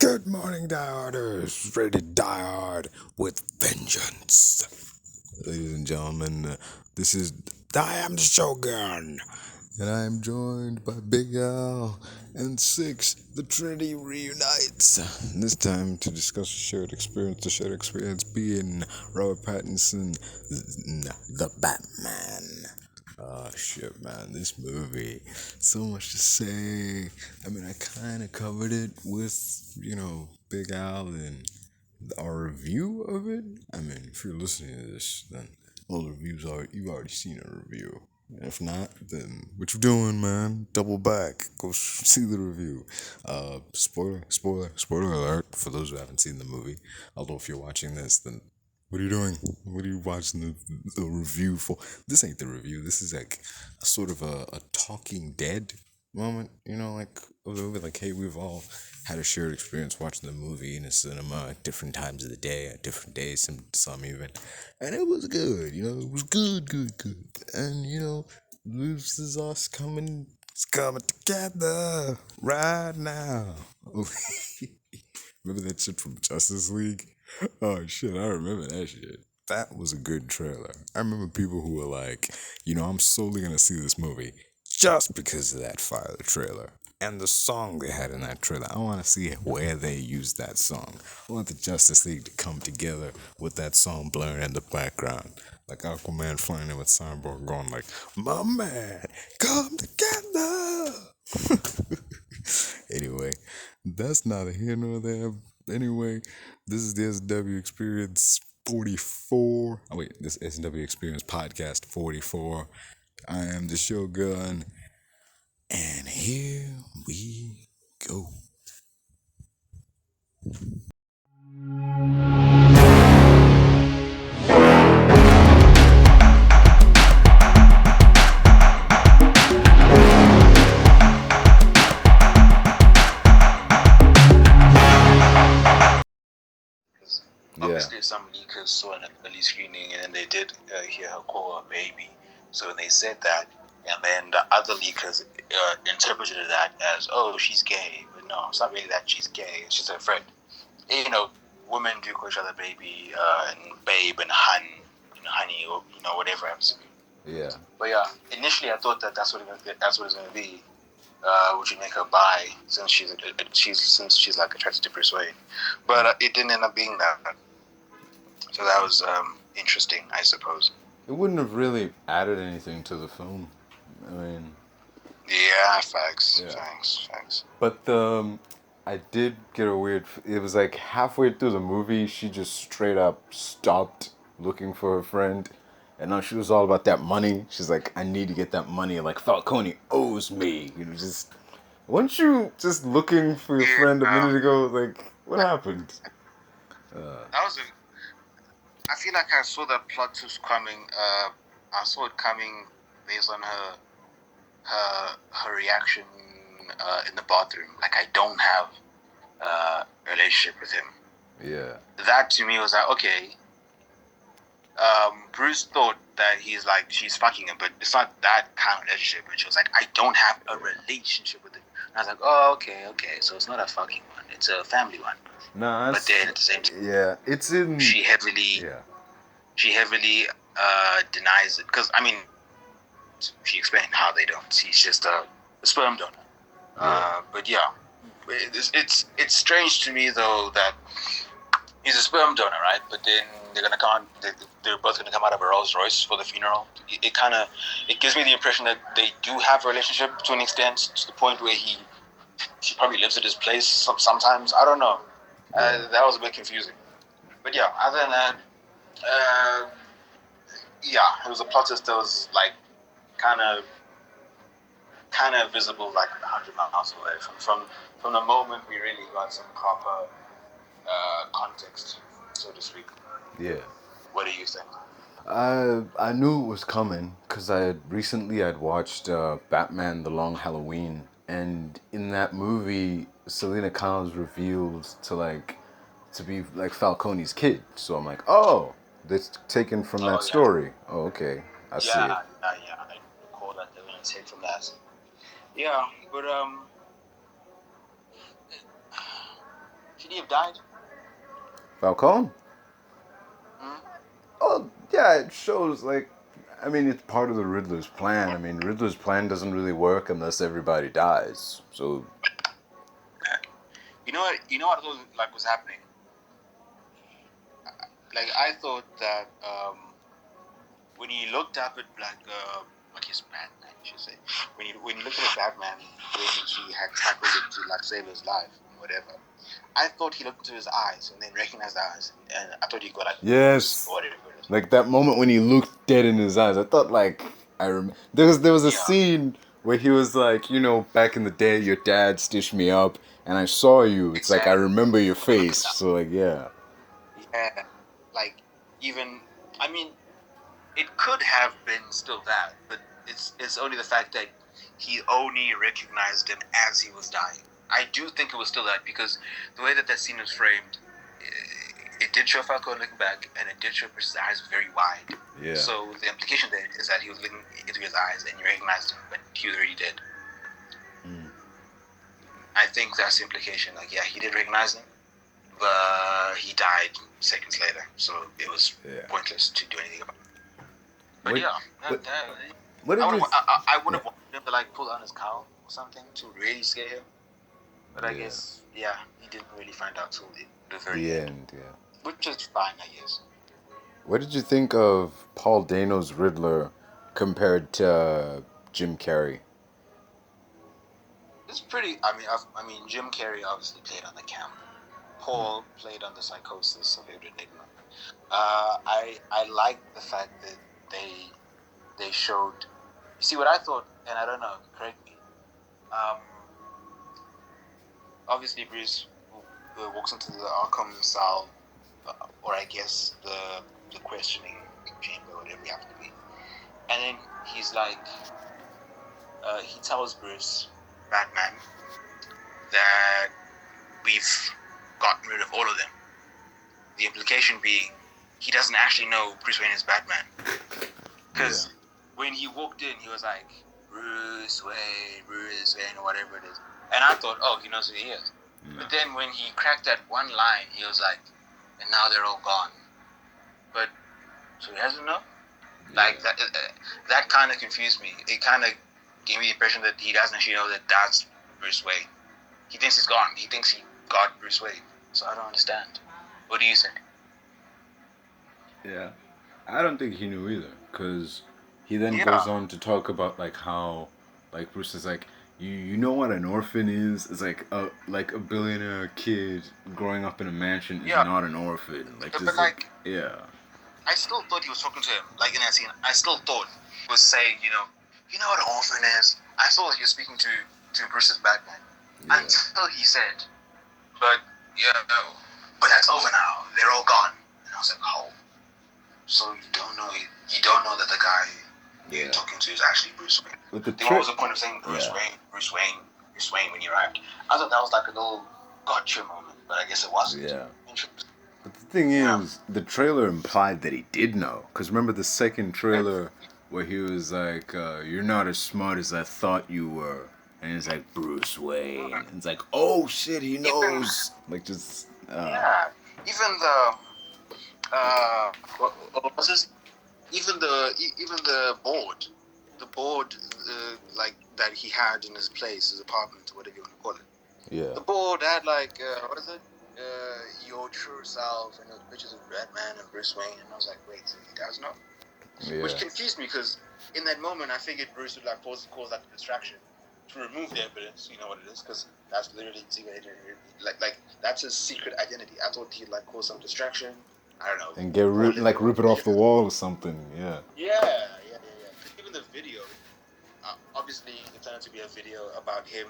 Good morning, dieharders. Ready to die hard with vengeance. Ladies and gentlemen, I am the Shogun. And I am joined by Big Al and Syxx, the Trinity Reunites. This time to discuss a shared experience, the shared experience being Robert Pattinson, the Batman. Oh shit, man, this movie. So much to say. I mean, I kind of covered it with, Big Al and our review of it. I mean, if you're listening to this, then all the reviews are, you've already seen a review. If not, then what you doing, man? Double back. Go see the review. Spoiler alert for those who haven't seen the movie. Although if you're watching this, then what are you doing? What are you watching the review for? This ain't the review. This is like a sort of a Talking Dead moment, like of the movie. Like, hey, we've all had a shared experience watching the movie in the cinema at different times of the day, at different days, some even, and it was good. It was good. And this is us coming together right now. Remember that shit from Justice League? Oh shit, I remember that shit. That was a good trailer. I remember people who were like, I'm solely gonna see this movie just because of that fire trailer. And the song they had in that trailer. I want to see where they used that song. I want the Justice League to come together with that song blaring in the background. Like Aquaman flying in with Cyborg going like, my man, come together. Anyway, that's neither here nor there. Anyway, this is the S&W Experience 44. Oh wait, this S&W Experience Podcast 44. I am the Shogun, and here we go. Obviously, some leakers saw an early screening and then they did hear her call her baby. So they said that, and then the other leakers interpreted that as, oh, she's gay. But no, it's not really that she's gay. It's just her friend. Women do call each other baby and babe and honey, or whatever happens to be. Yeah. But yeah, initially I thought that's what it's going to be. Would you make her bi since she's like attracted to Persuade? But it didn't end up being that. So that was interesting, I suppose. It wouldn't have really added anything to the film. I mean... Yeah, facts. But I did get a weird... It was like halfway through the movie, she just straight up stopped looking for her friend. And now she was all about that money. She's like, I need to get that money. Like, Falcone owes me. Weren't you just looking for your friend a minute ago? Like, what happened? I feel like I saw the plot twist coming. I saw it coming based on her reaction in the bathroom. Like, I don't have a relationship with him. Yeah. That to me was like, okay. Bruce thought that she's fucking him, but it's not that kind of relationship. And she was like, I don't have a relationship with him. And I was like, oh, okay. So it's not a fucking one. It's a family one. Nah, but then at the same time, yeah, it's in. She heavily denies it because she explained how they don't. He's just a sperm donor. Yeah. But yeah, it's strange to me though that he's a sperm donor, right? But then they're both gonna come out of a Rolls Royce for the funeral. It gives me the impression that they do have a relationship to an extent, to the point where she probably lives at his place sometimes. I don't know. That was a bit confusing. But yeah, other than that, it was a plot twist that was like kind of visible, like 100 miles away from the moment we really got some proper context, so to speak. Yeah. What do you think? I knew it was coming because I'd watched Batman: The Long Halloween, and in that movie, Selena Kyle was revealed to be like Falcone's kid. So I'm like, oh, that's taken from that story. Oh, okay, I see it. Yeah, I recall that they were going to take from that. Yeah, but died? Falcone? Hmm? Oh, yeah, it shows, like, I mean, it's part of the Riddler's plan. I mean, Riddler's plan doesn't really work unless everybody dies. So, You know what? You know what I thought like was happening. Like I thought that when he looked up at I guess Batman, I should say. When you looked at Batman, when he had tackled him to like save his life and whatever, I thought he looked into his eyes and then recognized the eyes, and I thought he got like yes. or whatever it is. Like, that moment when he looked dead in his eyes, I thought, like, there was a scene where he was like, you know, back in the day, your dad stitched me up, and I saw you. It's like, I remember your face. So, like, yeah. Yeah, like even I mean, it could have been still that, but it's only the fact that he only recognized him as he was dying. I do think it was still that because the way that scene was framed, it did show Falcone looking back, and it did show Bruce's eyes very wide. Yeah. So the implication there is that he was looking into his eyes and he recognized him, but he was already dead. Mm. I think that's the implication. Like, yeah, he did recognize him, but he died seconds later, so it was pointless to do anything about it. But I would have wanted him to like pull out his cowl or something to really scare him. But I guess, he didn't really find out till the very end. Yeah. Which is fine, I guess. What did you think of Paul Dano's Riddler compared to Jim Carrey? It's pretty. I mean, Jim Carrey obviously played on the camp. Paul played on the psychosis of Edward Nygma. I like the fact that they showed. You see what I thought, and I don't know. Correct me. Obviously, Bruce walks into the Arkham cell, or I guess the questioning chamber, whatever you have to be, and then he's like, he tells Bruce, Batman, that we've gotten rid of all of them. The implication being, he doesn't actually know Bruce Wayne is Batman, because when he walked in, he was like, Bruce Wayne, or whatever it is. And I thought, oh, he knows who he is. Yeah. But then when he cracked that one line, he was like, and now they're all gone. But, so he doesn't know? Yeah. Like, that kind of confused me. It kind of gave me the impression that he doesn't actually know that that's Bruce Wayne. He thinks he's gone. He thinks he got Bruce Wayne. So I don't understand. What do you think? Yeah. I don't think he knew either. Because he then goes on to talk about, like, how, like, Bruce is like, you know what an orphan is? It's like a billionaire kid growing up in a mansion is not an orphan. Like, but like, I still thought he was talking to him. Like in that scene, I still thought he was saying, you know what an orphan is? I thought he was speaking to Bruce's Batman. Yeah. Until he said, but that's over now. They're all gone. And I was like, oh. So you don't know that the guy you're talking to is actually Bruce Wayne. What was the point of saying Bruce Wayne when he arrived? I thought that was like a little gotcha moment, but I guess it wasn't. Yeah. But the thing is, the trailer implied that he did know. Because remember the second trailer where he was like, you're not as smart as I thought you were. And he's like, Bruce Wayne. And it's like, oh shit, he knows. Like, just... Even the... what was this? Even the board, like that he had in his place, his apartment, or whatever you want to call it. Yeah. The board had like what is it? Your true self, and those pictures of Batman and Bruce Wayne, and I was like, wait, so he does know? Yeah. Which confused me because in that moment I figured Bruce would like cause like a distraction to remove the evidence. You know what it is? Because that's literally like that's his secret identity. I thought he'd like cause some distraction. I don't know. And get rip it off the wall or something. Yeah. Yeah. Even the video, obviously it turned out to be a video about him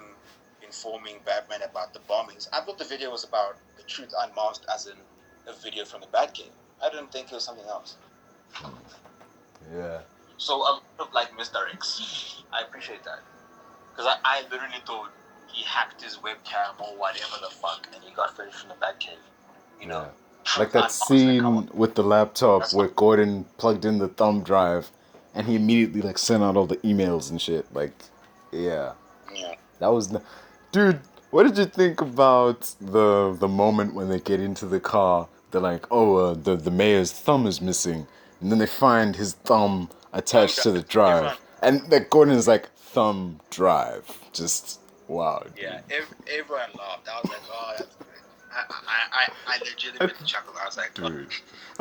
informing Batman about the bombings. I thought the video was about the truth unmasked, as in a video from the Batcave. I didn't think it was something else. Yeah. So a lot of like misdirects. I appreciate that. Because I literally thought he hacked his webcam or whatever the fuck and he got footage from the Batcave. You know? Yeah. Like that scene with the laptop where Gordon plugged in the thumb drive and he immediately like sent out all the emails and shit. Like, yeah. That was... Dude, What did you think about the moment when they get into the car? They're like, oh, the mayor's thumb is missing, and then they find his thumb attached to the drive, and that Gordon is like thumb drive, just wow. Dude. Yeah, everyone laughed. I was like, oh, that's great. I legitimately chuckled. I was like, oh, Dude,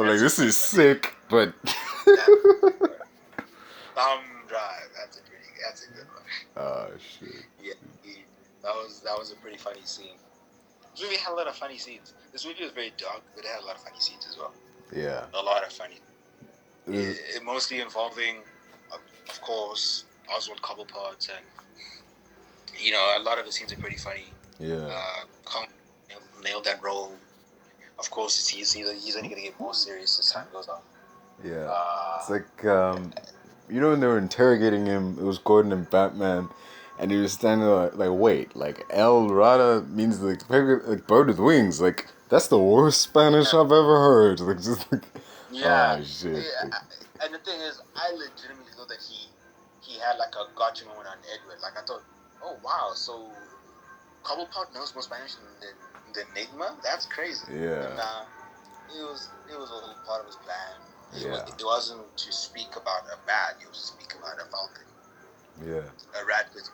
I'm like, this is sick, but thumb drive. That's a good one. oh shit. Yeah, that was a pretty funny scene. This movie had a lot of funny scenes. This movie was very dark, but it had a lot of funny scenes as well. Yeah. A lot of funny. It mostly involving, of course, Oswald Cobblepot, and a lot of the scenes are pretty funny. Yeah. Kong nailed that role. Of course, he's only gonna get more serious as time goes on. Yeah. It's like when they were interrogating him, it was Gordon and Batman. And he was standing there like wait, like El Rada means like bird with wings. Like, that's the worst Spanish I've ever heard. Like, just like, yeah. Oh, shit. Yeah. And the thing is, I legitimately thought that he had like a gotcha moment on Edward. Like, I thought, oh wow, so Cobblepot knows more Spanish than Enigma? That's crazy. Yeah. And it was all part of his plan. It wasn't to speak about a bat, it was to speak about a falcon. Yeah. A rat with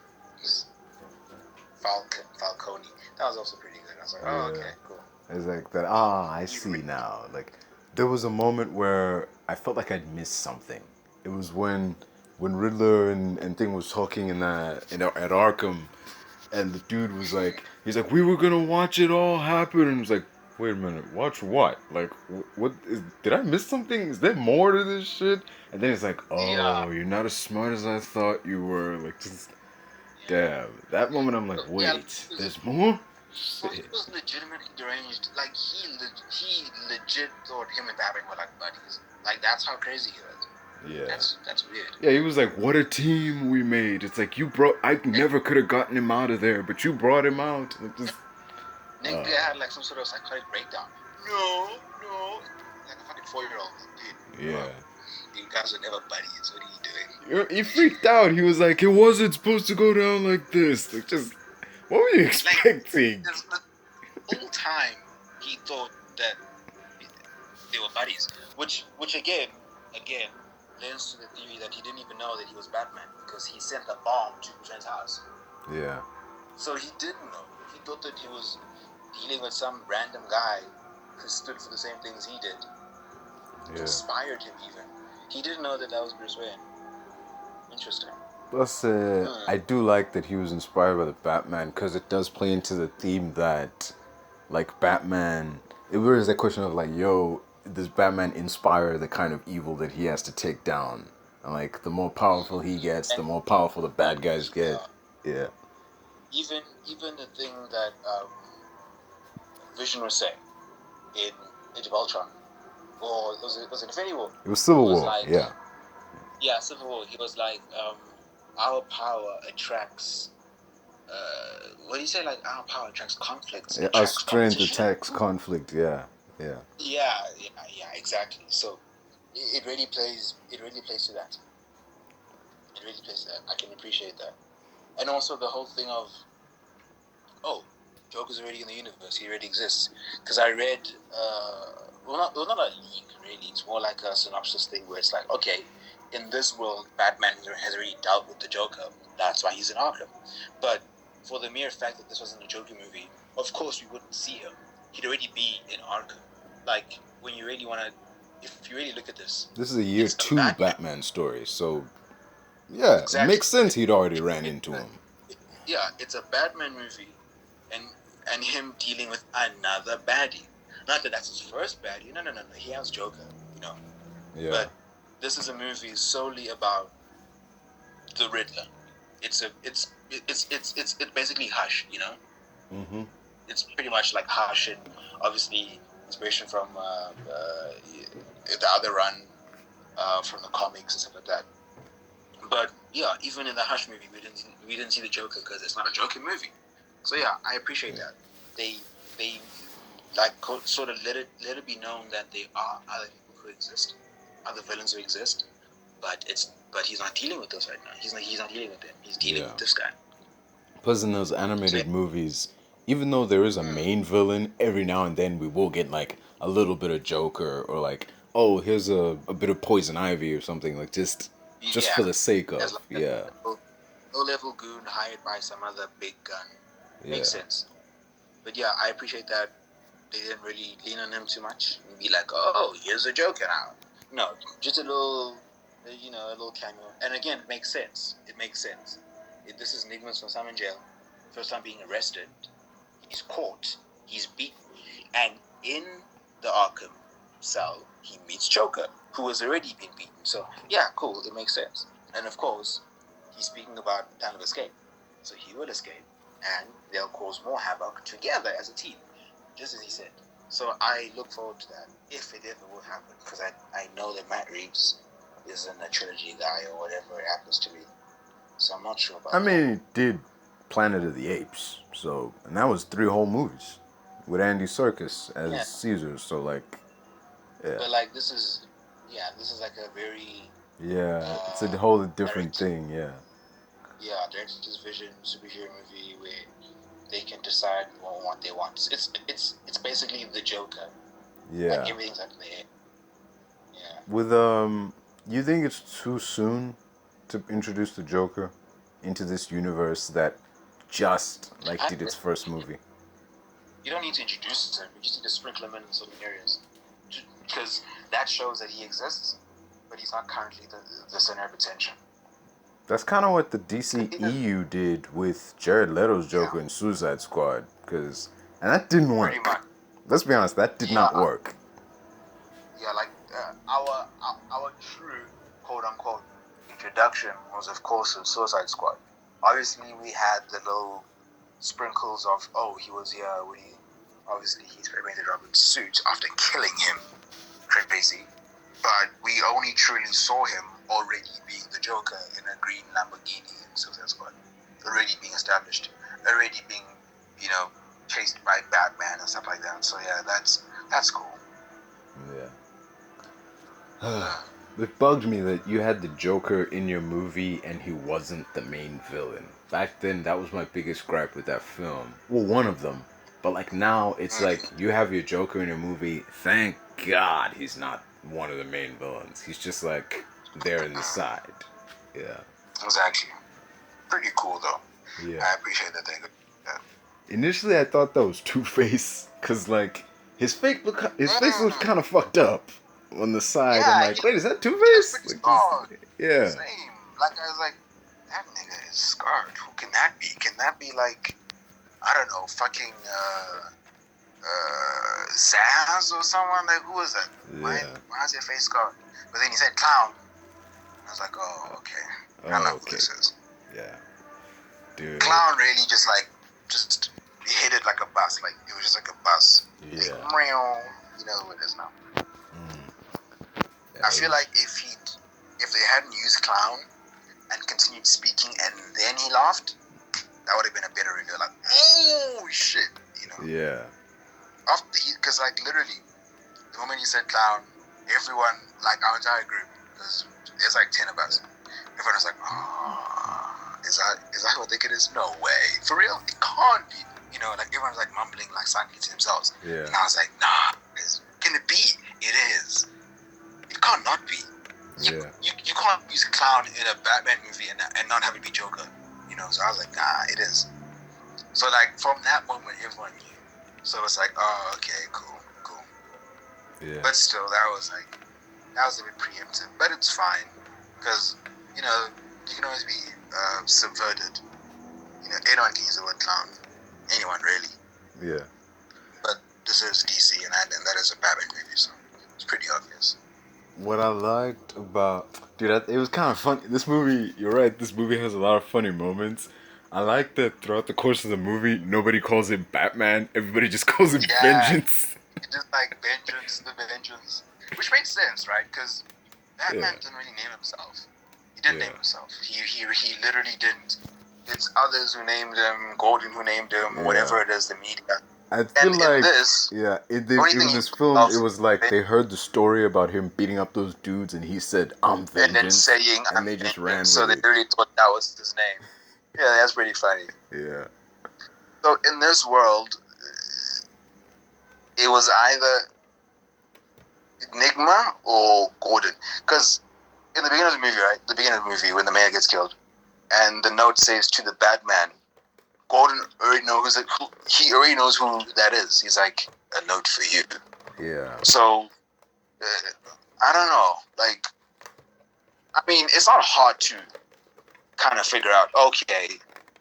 Falcone. That was also pretty good. I was like, oh, okay, cool. It's like that. I see now. Like, there was a moment where I felt like I'd missed something. It was when Riddler and Thing was talking at Arkham, and the dude was like, he's like, we were gonna watch it all happen, and it was like, wait a minute, watch what? Like, did I miss something? Is there more to this shit? And then it's like, you're not as smart as I thought you were. Like, just. Damn, that moment I'm like, wait, there's more? Well, he was legitimately deranged. Like, he legit thought him and Batman were like buddies. Like, that's how crazy he was. Yeah. That's weird. Yeah, he was like, what a team we made. It's like, I never could have gotten him out of there, but you brought him out. Nigga had like some sort of psychotic breakdown. No. Like a fucking 4-year-old. Dude. Yeah. You guys are never buddies. What are you doing? He freaked out. He was like, it wasn't supposed to go down like this. Like, just, what were you expecting? Like, the whole time he thought that they were buddies, which again lends to the theory that he didn't even know that he was Batman because he sent the bomb to Trent's house. Yeah. So he didn't know. He thought that he was dealing with some random guy who stood for the same things he did. Yeah. Inspired him even. He didn't know that was Bruce Wayne. Interesting. Plus, I do like that he was inspired by the Batman because it does play into the theme that, like, Batman, it was that question of like, yo, does Batman inspire the kind of evil that he has to take down? And like, the more powerful he gets, the more powerful the bad guys get. Yeah. Even the thing that Vision was saying in Age of Ultron, or was it Infinity War? It was Civil War. Like, yeah. Yeah, Civil War. He was like, our power attracts. What do you say? Like, our power attracts conflicts. Yeah, our strength attacks conflict. Yeah. Yeah, exactly. So it really plays. It really plays to that. It really plays to that. I can appreciate that, and also the whole thing of, Joker's already in the universe. He already exists. Because I read, not a leak really. It's more like a synopsis thing where it's like, okay, in this world, Batman has already dealt with the Joker. That's why he's in Arkham. But for the mere fact that this wasn't a Joker movie, of course we wouldn't see him. He'd already be in Arkham. Like, when you really want to, if you really look at this. This is a year 2 Batman story, so yeah, exactly. It makes sense he'd already ran into him. Yeah, it's a Batman movie, and him dealing with another baddie. Not that that's his first baddie. No. He has Joker, Yeah. But this is a movie solely about the Riddler. It's basically Hush, Mm-hmm. It's pretty much like Hush, and obviously inspiration from the other run from the comics and stuff like that. But yeah, even in the Hush movie, we didn't see the Joker because it's not a Joker movie. So yeah, I appreciate that. They like sort of let it be known that there are other people who exist, other villains who exist, but he's not dealing with this right now. He's not dealing with them. He's dealing with this guy. Plus, in those animated movies, even though there is a main villain, every now and then we will get like a little bit of Joker or like, oh, here's a bit of Poison Ivy or something, like just for the sake As of, like yeah. a low-level goon hired by some other big gun. Makes sense. But yeah, I appreciate that they didn't really lean on him too much and be like, oh, here's a Joker now. No, just a little, a little cameo. And again, it makes sense. This is Nigma's first time in jail, first time being arrested. He's caught, he's beaten, and in the Arkham cell, he meets Joker, who has already been beaten. So, yeah, cool, it makes sense. And of course, he's speaking about plan of escape. So he will escape, and they'll cause more havoc together as a team, just as he said. So I look forward to that, if it ever will happen, because I know that Matt Reeves isn't a trilogy guy or whatever it happens to be. So I'm not sure about that. I mean, he did Planet of the Apes, so, and that was 3 whole movies with Andy Serkis as Caesar, so like, yeah. But like, this is like a very... Yeah, it's a whole different thing, yeah. Yeah, director's vision, superhero movie where they can decide what they want. It's basically the Joker. Yeah. Like, everything's up in the air. Yeah. With, you think it's too soon to introduce the Joker into this universe that just, like, did its first movie? You don't need to introduce him. You just need to sprinkle him in certain areas. Because that shows that he exists, but he's not currently the center of attention. That's kind of what the DCEU did with Jared Leto's Joker in Suicide Squad, and that didn't work. Pretty much. Let's be honest, that did not work. Yeah, like our true quote unquote introduction was of course in Suicide Squad. Obviously, we had the little sprinkles of he was here when obviously he experimented Robin's suit after killing him, crazy. But we only truly saw him already being the Joker in a green Lamborghini in Suicide Squad. Already being established. Already being, chased by Batman and stuff like that. So yeah, that's cool. Yeah. It bugged me that you had the Joker in your movie and he wasn't the main villain. Back then, that was my biggest gripe with that film. Well, one of them. But like now, it's like you have your Joker in your movie. Thank God he's not one of the main villains. He's just like there in the side. Yeah. Exactly. Pretty cool though. Yeah. I appreciate that they did that. Initially, I thought that was Two-Face, cause like his face looked kind of fucked up on the side. Yeah, I'm like, wait, is that Two-Face? Like, yeah. Same. Like I was like, that nigga is scarred. Who can that be? Can that be like, I don't know, fucking Zaz or someone? Like, who is that? Yeah. Why is your face scarred? But then he said clown. I was like, oh, okay. I know who this is. Yeah. Dude. Clown really just hit it like a bus. Like, it was just like a bus. Yeah. Like, meow. You know who it is now. Yeah, I feel like if they hadn't used clown and continued speaking and then he laughed, that would have been a better reveal. Like, oh shit, Yeah. Because like literally, the moment he said clown, everyone, like our entire group, there's like 10 of us. Everyone was like, oh, is that what they could is? No way, for real, it can't be. Like everyone's like mumbling like silently to themselves. Yeah. And I was like, nah, can it be? It is. It can't not be. You can't use clown in a Batman movie and not have it be Joker. So I was like, nah, it is. So like from that moment, everyone knew. So it's like, oh, okay, cool. Yeah. But still, that was a bit preemptive. But it's fine because you can always be subverted. Anyone can use the word clown. Anyone really. Yeah. But this is DC, and that is a Batman movie, so it's pretty obvious. What I liked about... Dude, it was kind of funny. This movie, you're right, this movie has a lot of funny moments. I like that throughout the course of the movie, nobody calls him Batman. Everybody just calls him Vengeance. Just like the Vengeance. Which makes sense, right? Because Batman didn't really name himself. He didn't name himself. He literally didn't. It's others who named him, Gordon who named him, whatever it is, the media. I feel like, in this, in this film, it was like they heard the story about him beating up those dudes, and he said, "I'm Vengeance," and then saying, and they just ran with so they it. really thought that was his name. Yeah, that's pretty funny. Yeah. So in this world, it was either Enigma or Gordon. Because in the beginning of the movie, right? The beginning of the movie, when the mayor gets killed, and the note says to the Batman, Gordon already knows he already knows who that is. He's like, a note for you. Yeah. So, I don't know. Like, I mean, it's not hard to kind of figure out, okay,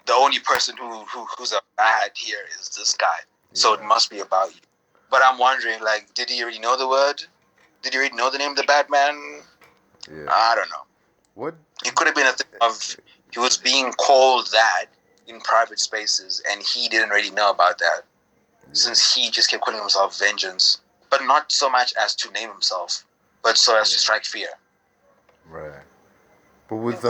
the only person who's a bad here is this guy. So it must be about you. But I'm wondering, like, did he already know the word? Did he already know the name of the Batman? Yeah. I don't know. What? It could have been a thing of he was being called that in private spaces, and he didn't really know about that, since he just kept calling himself Vengeance, but not so much as to name himself, but so as to strike fear. Right. But with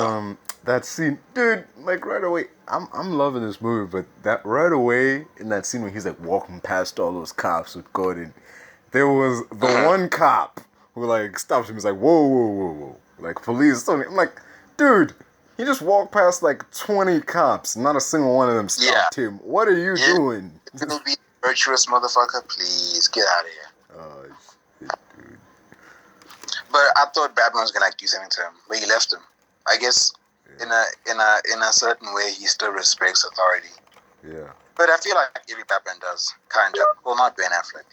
that scene, dude, like right away, I'm loving this movie, but that right away in that scene when he's like walking past all those cops with Gordon, there was the one cop who like stops him. He's like, whoa, like police. I'm like, dude, he just walked past like 20 cops. Not a single one of them stopped him. What are you doing? You're gonna be a virtuous motherfucker. Please get out of here. Oh shit, dude. But I thought Batman was gonna like do something to him, but he left him. I guess in a certain way, he still respects authority. Yeah. But I feel like every Batman does, kind of. Well, not Ben Affleck.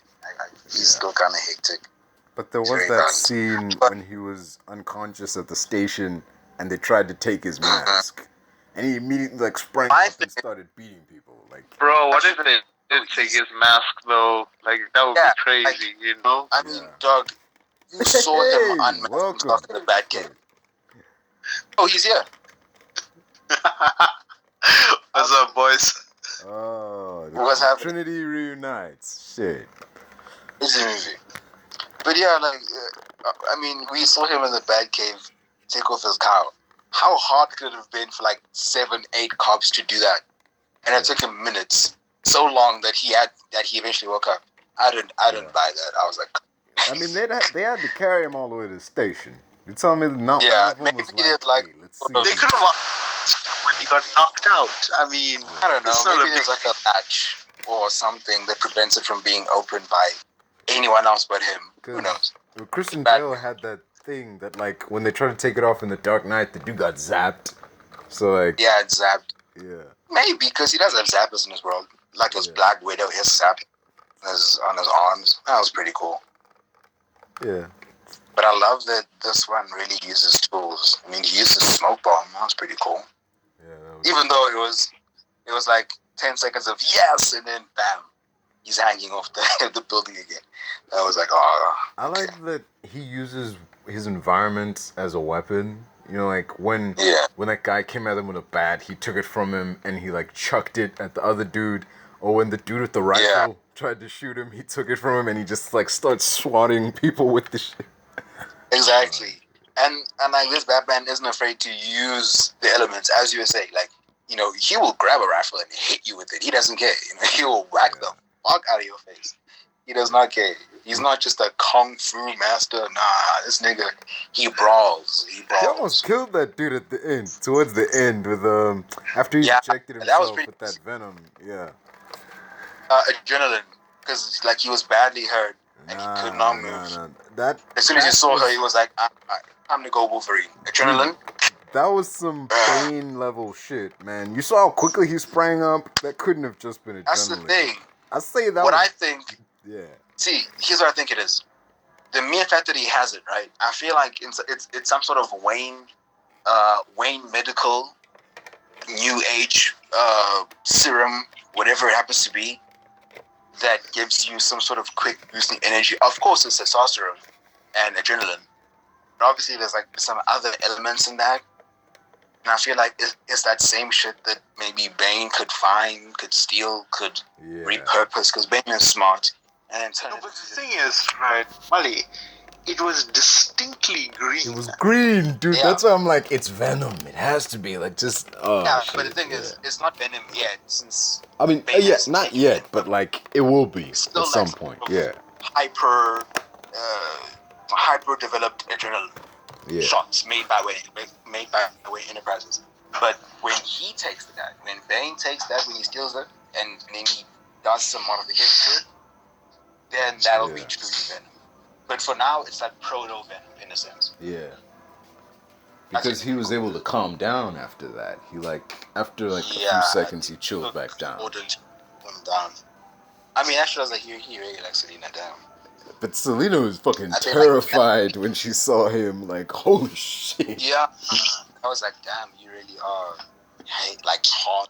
He's still kind of hectic. But there was that scene when he was unconscious at the station and they tried to take his mask. And he immediately like sprang up and started beating people. Like, bro, what if they did take his mask though? Like, that would be crazy, like, you know? I mean, dog, you saw him unmask himself in the Batcave. Oh, he's here. What's up, boys? Oh, what's happening? Trinity Reunites. Shit. It's a movie. But yeah, like, I mean, we saw him in the Batcave take off his cow. How hard could it have been for like 7, 8 cops to do that? And it took him minutes, so long that he eventually woke up. I didn't buy that. I was like, I mean, they had to carry him all the way to the station. You telling me not yeah, one of them maybe was like, hey, let's see. They could have when he got knocked out. I mean, I don't know. Maybe there's like a latch or something that prevents it from being opened by anyone else but him. Who knows? Christian Bale had that thing that, like, when they tried to take it off in The Dark Knight, the dude got zapped. So, like... Yeah, it's zapped. Yeah. Maybe, because he does have zappers in his world. Like his Black Widow, his zap on his arms. That was pretty cool. Yeah. But I love that this one really uses tools. I mean, he used a smoke bomb. That was pretty cool. Yeah. Even though it was like 10 seconds of yes, and then bam, he's hanging off the building again. I was like, oh. I like that he uses his environment as a weapon. You know, like when that guy came at him with a bat, he took it from him and he like chucked it at the other dude. Or when the dude with the rifle tried to shoot him, he took it from him and he just like starts swatting people with the shit. Exactly. And like this Batman isn't afraid to use the elements, as you were saying. Like, you know, he will grab a rifle and hit you with it. He doesn't care. You know, he will whack the fuck out of your face. He does not care. He's not just a kung fu master. Nah, this nigga, he brawls. He almost killed that dude at the end. Towards the end, with after he injected himself with that venom. Yeah. Adrenaline, because like he was badly hurt and he could not move. That as soon as he saw her, he was like, "Time to go Wolverine." Adrenaline. That was some Bane level shit, man. You saw how quickly he sprang up. That couldn't have just been adrenaline. That's the thing. I say that. What I think. Yeah. See, here's what I think it is. The mere fact that he has it, right? I feel like it's some sort of Wayne medical, new age serum, whatever it happens to be, that gives you some sort of quick boosting energy. Of course, it's testosterone and adrenaline. But obviously, there's like some other elements in that. And I feel like it's that same shit that maybe Bane could find, could steal, could repurpose, because Bane is smart. And but the thing is, right, Mali, it was distinctly green. It was green, dude. That's why I'm like, it's Venom. It has to be like just. Yeah, shit. But the thing is, it's not Venom yet. Since I mean, not yet, but like it will be at some point. Yeah. Hyper developed adrenaline shots made by Wayne Enterprises. But when he takes that, when Bane takes that, when he steals it, and then he does some modification to it, then that'll be truly Venom. But for now, it's like proto-Venom in a sense. Yeah. Because he was able to calm down after that. After a few seconds, he chilled back down. I mean, actually, I was like, he really likes Selena down. But Selena was fucking terrified when she saw him. Like, holy shit. Yeah. I was like, damn, you really are, hardcore.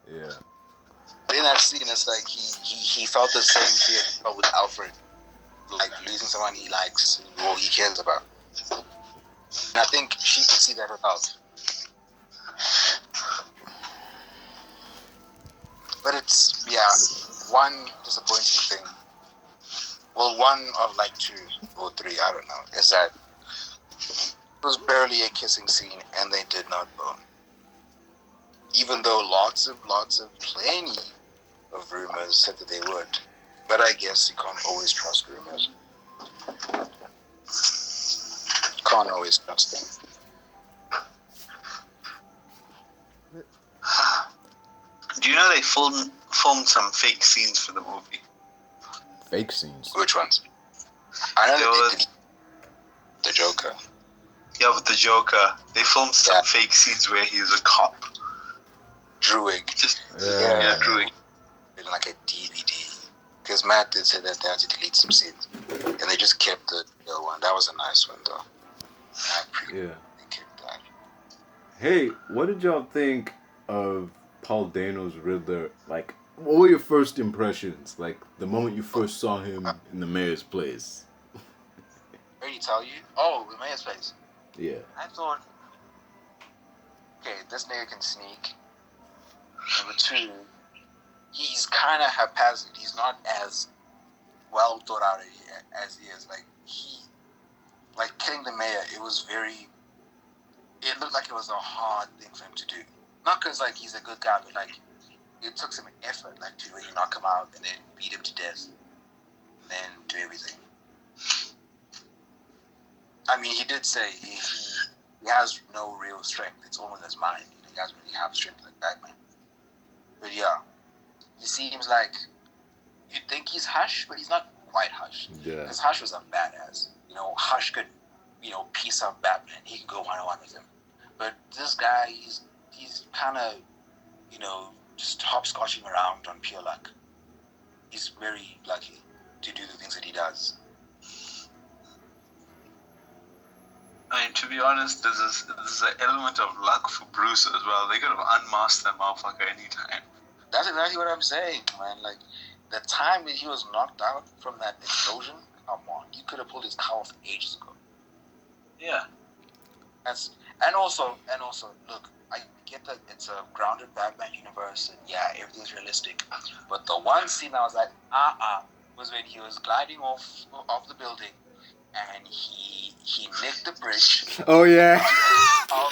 Yeah. But in that scene, it's like he felt the same fear with Alfred. Like, losing someone he likes or he cares about. And I think she could see that herself. But it's, one disappointing thing. Well, one of like 2 or 3, I don't know, is that it was barely a kissing scene and they did not bone. Even though lots of plenty of rumors said that they would. But I guess you can't always trust rumors. Can't always trust them. Do you know they filmed some fake scenes for the movie? Fake scenes? Which ones? I know that they did the Joker. Yeah, with the Joker. They filmed some fake scenes where he's a cop. Druid. Druid. In like a DVD. Because Matt did say that they had to delete some scenes. And they just kept the one. That was a nice one, though. They kept that. Hey, what did y'all think of Paul Dano's Riddler? Like, what were your first impressions? Like, the moment you first saw him in the mayor's place? Where did he tell you? Oh, the mayor's place. Yeah. I thought, okay, this nigga can sneak. Number 2, he's kind of haphazard. He's not as well thought out as he is. Like killing the mayor, it looked like it was a hard thing for him to do. Not because he's a good guy, but it took some effort to really knock him out and then beat him to death, and then do everything. I mean, he did say he has no real strength. It's all in his mind. He doesn't really have strength like Batman. But yeah, he seems like you'd think he's Hush, but he's not quite Hush. Yeah. Because Hush was a badass. Hush could, piece up Batman. He could go one-on-one with him. But this guy, he's kind of, just hopscotching around on pure luck. He's very lucky to do the things that he does. I mean, to be honest, there's an element of luck for Bruce as well. They could have unmasked that motherfucker anytime. That's exactly what I'm saying, man. The time that he was knocked out from that explosion, come on, you could have pulled his car off ages ago. Yeah. And also, look, I get that it's a grounded Batman universe, and everything's realistic. But the one scene I was like, was when he was gliding off the building, and he nicked the bridge. Oh yeah. How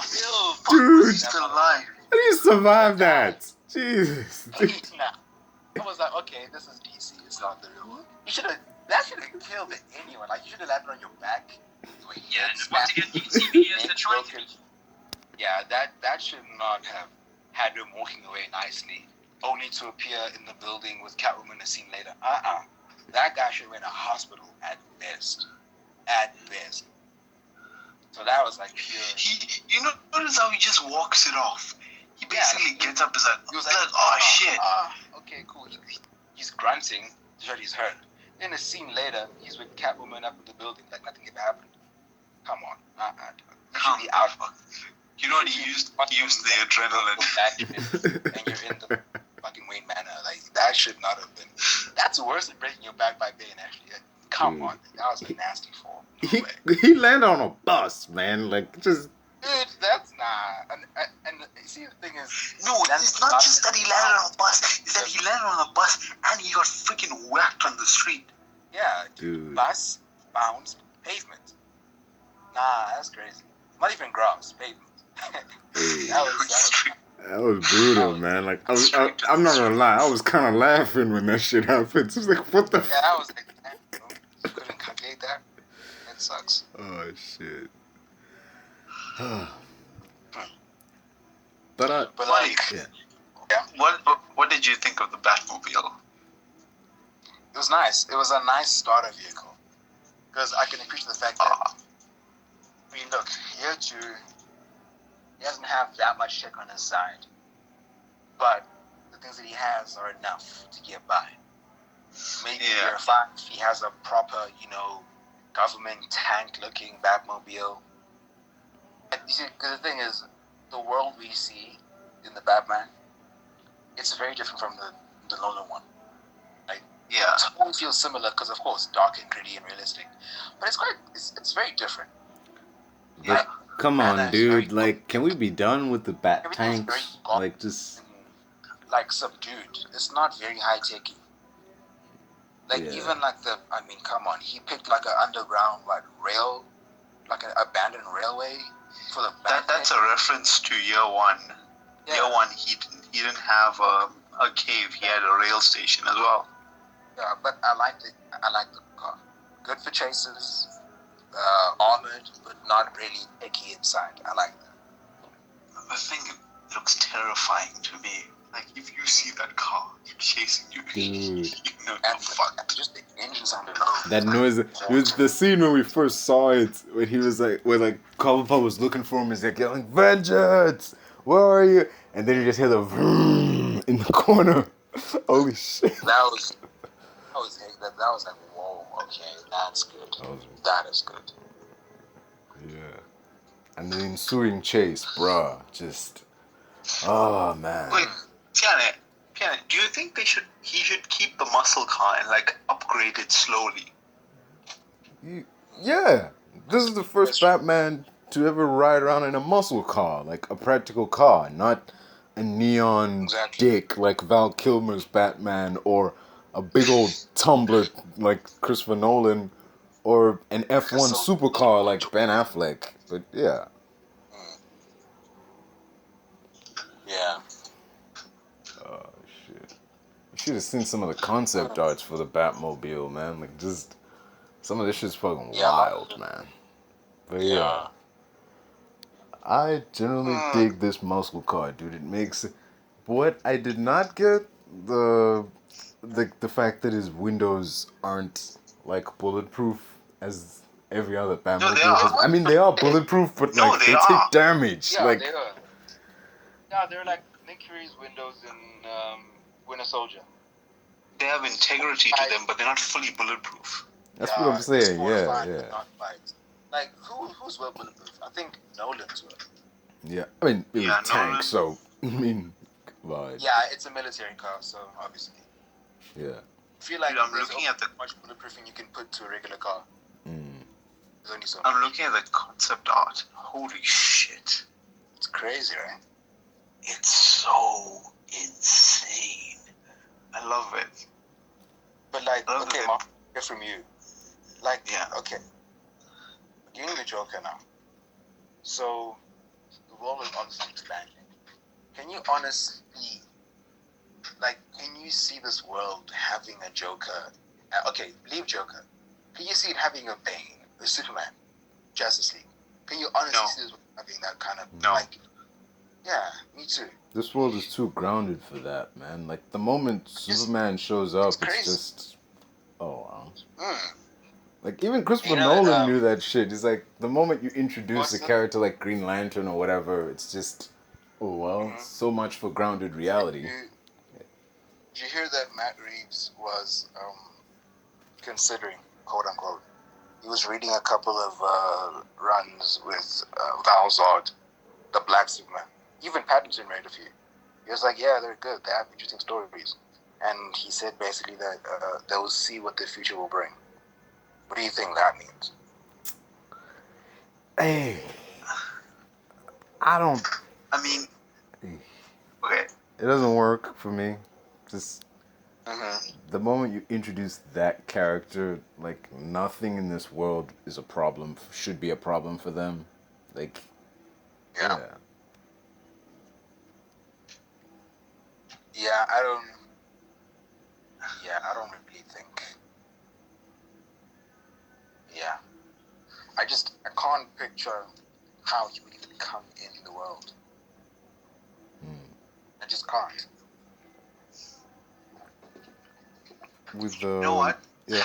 the fuck Dude, was he still alive? How do you survive that? Jesus. Nah. I was like, okay, this is DC. It's not the real one. That should have killed anyone. You should have landed on your back. Yeah, and once again, you can see me as the trophy. Yeah, that should not have had him walking away nicely, only to appear in the building with Catwoman a scene later. That guy should have been in a hospital at best. At best. So that was pure. Notice how he just walks it off. He basically gets up and is he was oh shit. Okay, cool. He's grunting to show he's hurt. Then a scene later, he's with Catwoman up in the building like nothing ever happened. Come on. You should be out. You know what, he used the adrenaline. And you're in the fucking Wayne Manor. That should not have been. That's worse than breaking your back by Bane, actually. Come on. That was a nasty fall. No he landed on a bus, man. Just... Dude, that's not. And see, the thing is... No, it's not just that he landed on a bus. It's that he landed on a bus and he got freaking whacked on the street. Yeah, dude. Bus, bounce, pavement. Nah, that's crazy. Not even grass, pavement. That was brutal, man. I'm not gonna lie, I was kind of laughing when that shit happened. It was what the? Yeah, I was like, you couldn't calculate that. That sucks. Oh shit. But yeah. Yeah. What did you think of the Batmobile? It was nice. It was a nice starter vehicle. Because I can appreciate the fact that, I mean, look, year 2, he doesn't have that much shit on his side. But the things that he has are enough to get by. Maybe year 5, he has a proper, government tank-looking Batmobile. And you see, because the thing is, the world we see in the Batman, it's very different from the Nolan one. Like, it totally feels similar because, of course, dark and gritty and realistic. But it's very different. But come on, dude. Like, can we be done with the Bat tanks? Like, just... Like, subdued. It's not very high-techy. Like, even like come on. He picked like an underground, rail, like an abandoned railway for the Bat. That's a reference to year 1. Yeah. Year 1, he didn't have a cave. He had a rail station as well. Yeah, but I like the car. Good for chases, armored, but not really icky inside. I like that. The thing looks terrifying to me. Like, if you see that car chasing you, dude. And fuck, just the engine sounded that noise. It was the scene when we first saw it, when he was like, Cobblepot was looking for him, he's like yelling, "Vengeance! Where are you?" And then you just hear the vroom in the corner. Holy shit. That was like, whoa, okay, that's good. That is good. Yeah. And the ensuing chase, bruh, just, oh man. Wait, Tiana, do you think he should keep the muscle car and upgrade it slowly? Yeah. This is the first Batman to ever ride around in a muscle car, like a practical car, not a neon dick like Val Kilmer's Batman, or a big old tumbler like Christopher Nolan, or an F1 supercar like Ben Affleck. But yeah. Yeah. Oh shit. You should have seen some of the concept arts for the Batmobile, man. Like, just some of this shit's fucking wild, man. But yeah. I generally dig this muscle car, dude. It makes... What I did not get, the fact that his windows aren't bulletproof as every other Batmobile. No, I mean, they are bulletproof, but they take damage. Yeah, they are. Yeah, they're like Nick Fury's windows in Winter Soldier. They have integrity to them, but they're not fully bulletproof. That's what I'm saying. Yeah. Like, who's well bulletproof? I think Nolan's were. Yeah, I mean, it was tank, so I mean, yeah, it's a military car, so obviously. Yeah. I feel like I'm looking at the much bulletproofing you can put to a regular car. There's only so much. I'm looking at the concept art. Holy shit! It's crazy, right? It's so insane. I love it. But okay, Mark, hear from you. Okay. Getting the Joker now. So, the world is obviously expanding. Can you honestly, can you see this world having a Joker? Okay, leave Joker. Can you see it having a Bane, a Superman, Justice League? Can you honestly see this world having that kind of, yeah, me too. This world is too grounded for that, man. Like, the moment Superman shows up, it's just, oh, wow. Like, even Christopher Nolan knew that shit. It's like, the moment you introduce a character like Green Lantern or whatever, it's just, oh, well, so much for grounded reality. Did you hear that Matt Reeves was considering, quote unquote, he was reading a couple of runs with Val Zod, the Black Superman. Even Pattinson read a few. He was like, yeah, they're good. They have interesting stories. And he said basically that they'll see what the future will bring. What do you think that means? Hey, I mean, okay. It doesn't work for me. Just the moment you introduce that character, nothing in this world is a problem. Should be a problem for them. Yeah. Yeah, I don't really think. Yeah. I can't picture how he would even come in the world. I just can't. with You know what? yeah.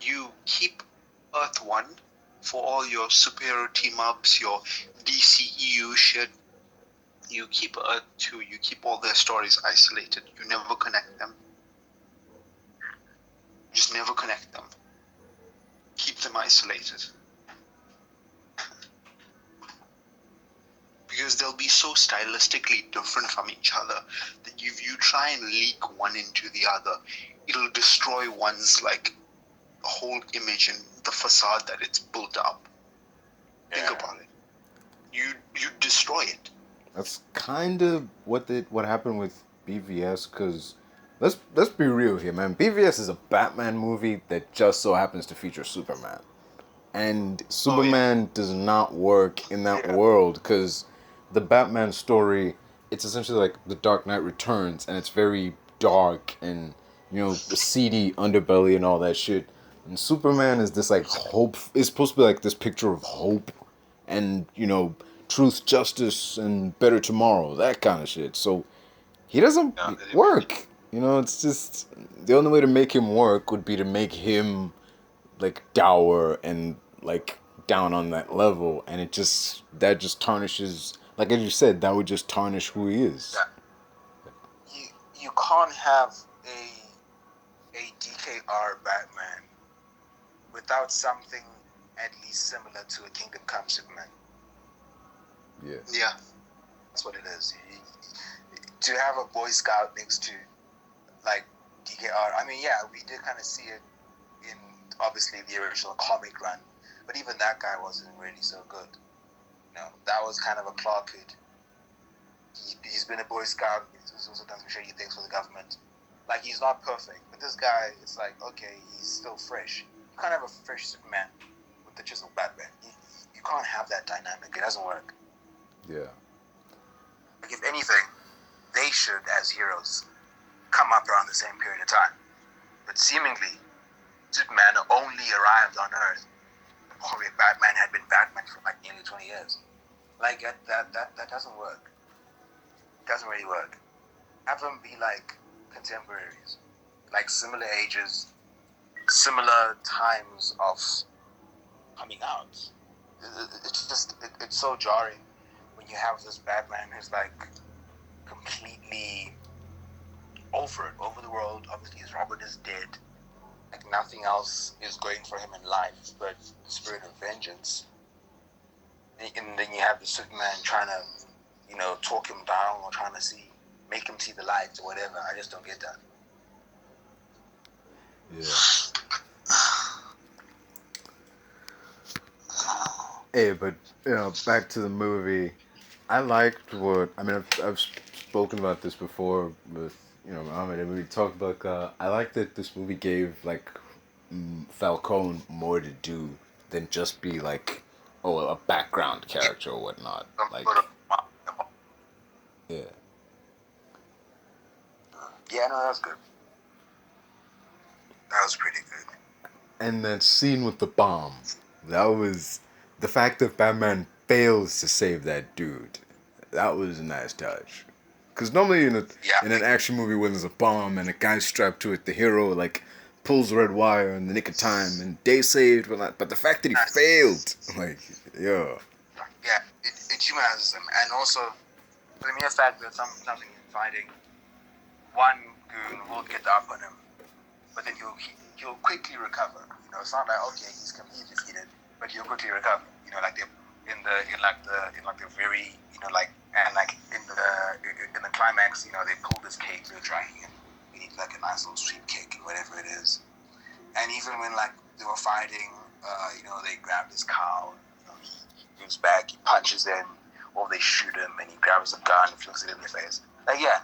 You keep Earth 1 for all your superhero team-ups, your DCEU shit. You keep Earth 2, you keep all their stories isolated. You never connect them. Just never connect them. Keep them isolated. Because they'll be so stylistically different from each other that if you try and leak one into the other, it'll destroy one's like whole image and the facade that it's built up. Think about it. You destroy it. That's kind of what happened with BVS, because let's be real here, man. BVS is a Batman movie that just so happens to feature Superman. And Superman does not work in that world, because the Batman story, it's essentially like The Dark Knight Returns, and it's very dark and, the seedy underbelly and all that shit. And Superman is this like hope. It's supposed to be like this picture of hope and, truth, justice, and better tomorrow, that kind of shit. So he doesn't work. It's just the only way to make him work would be to make him like dour and like down on that level, and that just tarnishes, like as you said, that would just tarnish who he is. Yeah. You can't have a DKR Batman without something at least similar to a Kingdom Come Superman. Yeah. That's what it is. To have a Boy Scout next to like DKR, I mean, yeah, we did kind of see it in obviously the original comic run, but even that guy wasn't really so good. That was kind of a Clark kid. He's been a Boy Scout. He's also done some shady things for the government. Like, he's not perfect, but this guy, it's like, okay, he's still fresh. You can't have a fresh Superman with the chiseled Batman. You can't have that dynamic. It doesn't work. Yeah. Like, if anything, they should, as heroes, come up around the same period of time. But seemingly, Superman only arrived on Earth probably Batman had been Batman for like nearly 20 years. Like, that doesn't work. It doesn't really work. Have them be like contemporaries, like similar ages, similar times of coming out. It's so jarring when you have this Batman who's like completely over the world. Obviously his Robin is dead. Like nothing else is going for him in life but the spirit of vengeance. And then you have the Superman trying to, talk him down or trying to make him see the light or whatever. I just don't get that. Yeah. Hey, but back to the movie. I liked I've spoken about this before with Muhammad, and we talked about. I like that this movie gave like Falcone more to do than just be like, a background character or whatnot. Like, yeah. Yeah, no, that was good. That was pretty good. And that scene with the bomb, that was the fact that Batman fails to save that dude. That was a nice touch. Because normally in an action movie when there's a bomb and a guy's strapped to it, the hero like pulls the red wire in the nick of time and day saved, but the fact that he failed, like, yeah. Yeah, it humanizes him, and also the mere fact that something he's fighting, one goon will get up on him, but then he'll quickly recover. It's not like, okay, he's completely defeated, but he'll quickly recover. Like in the very in the climax, they pull this cake they're trying and we need like a nice little sweet cake and whatever it is. And even when like they were fighting, they grab this cow, he moves back, he punches them, or they shoot him and he grabs a gun and flings it in their face. Like, yeah,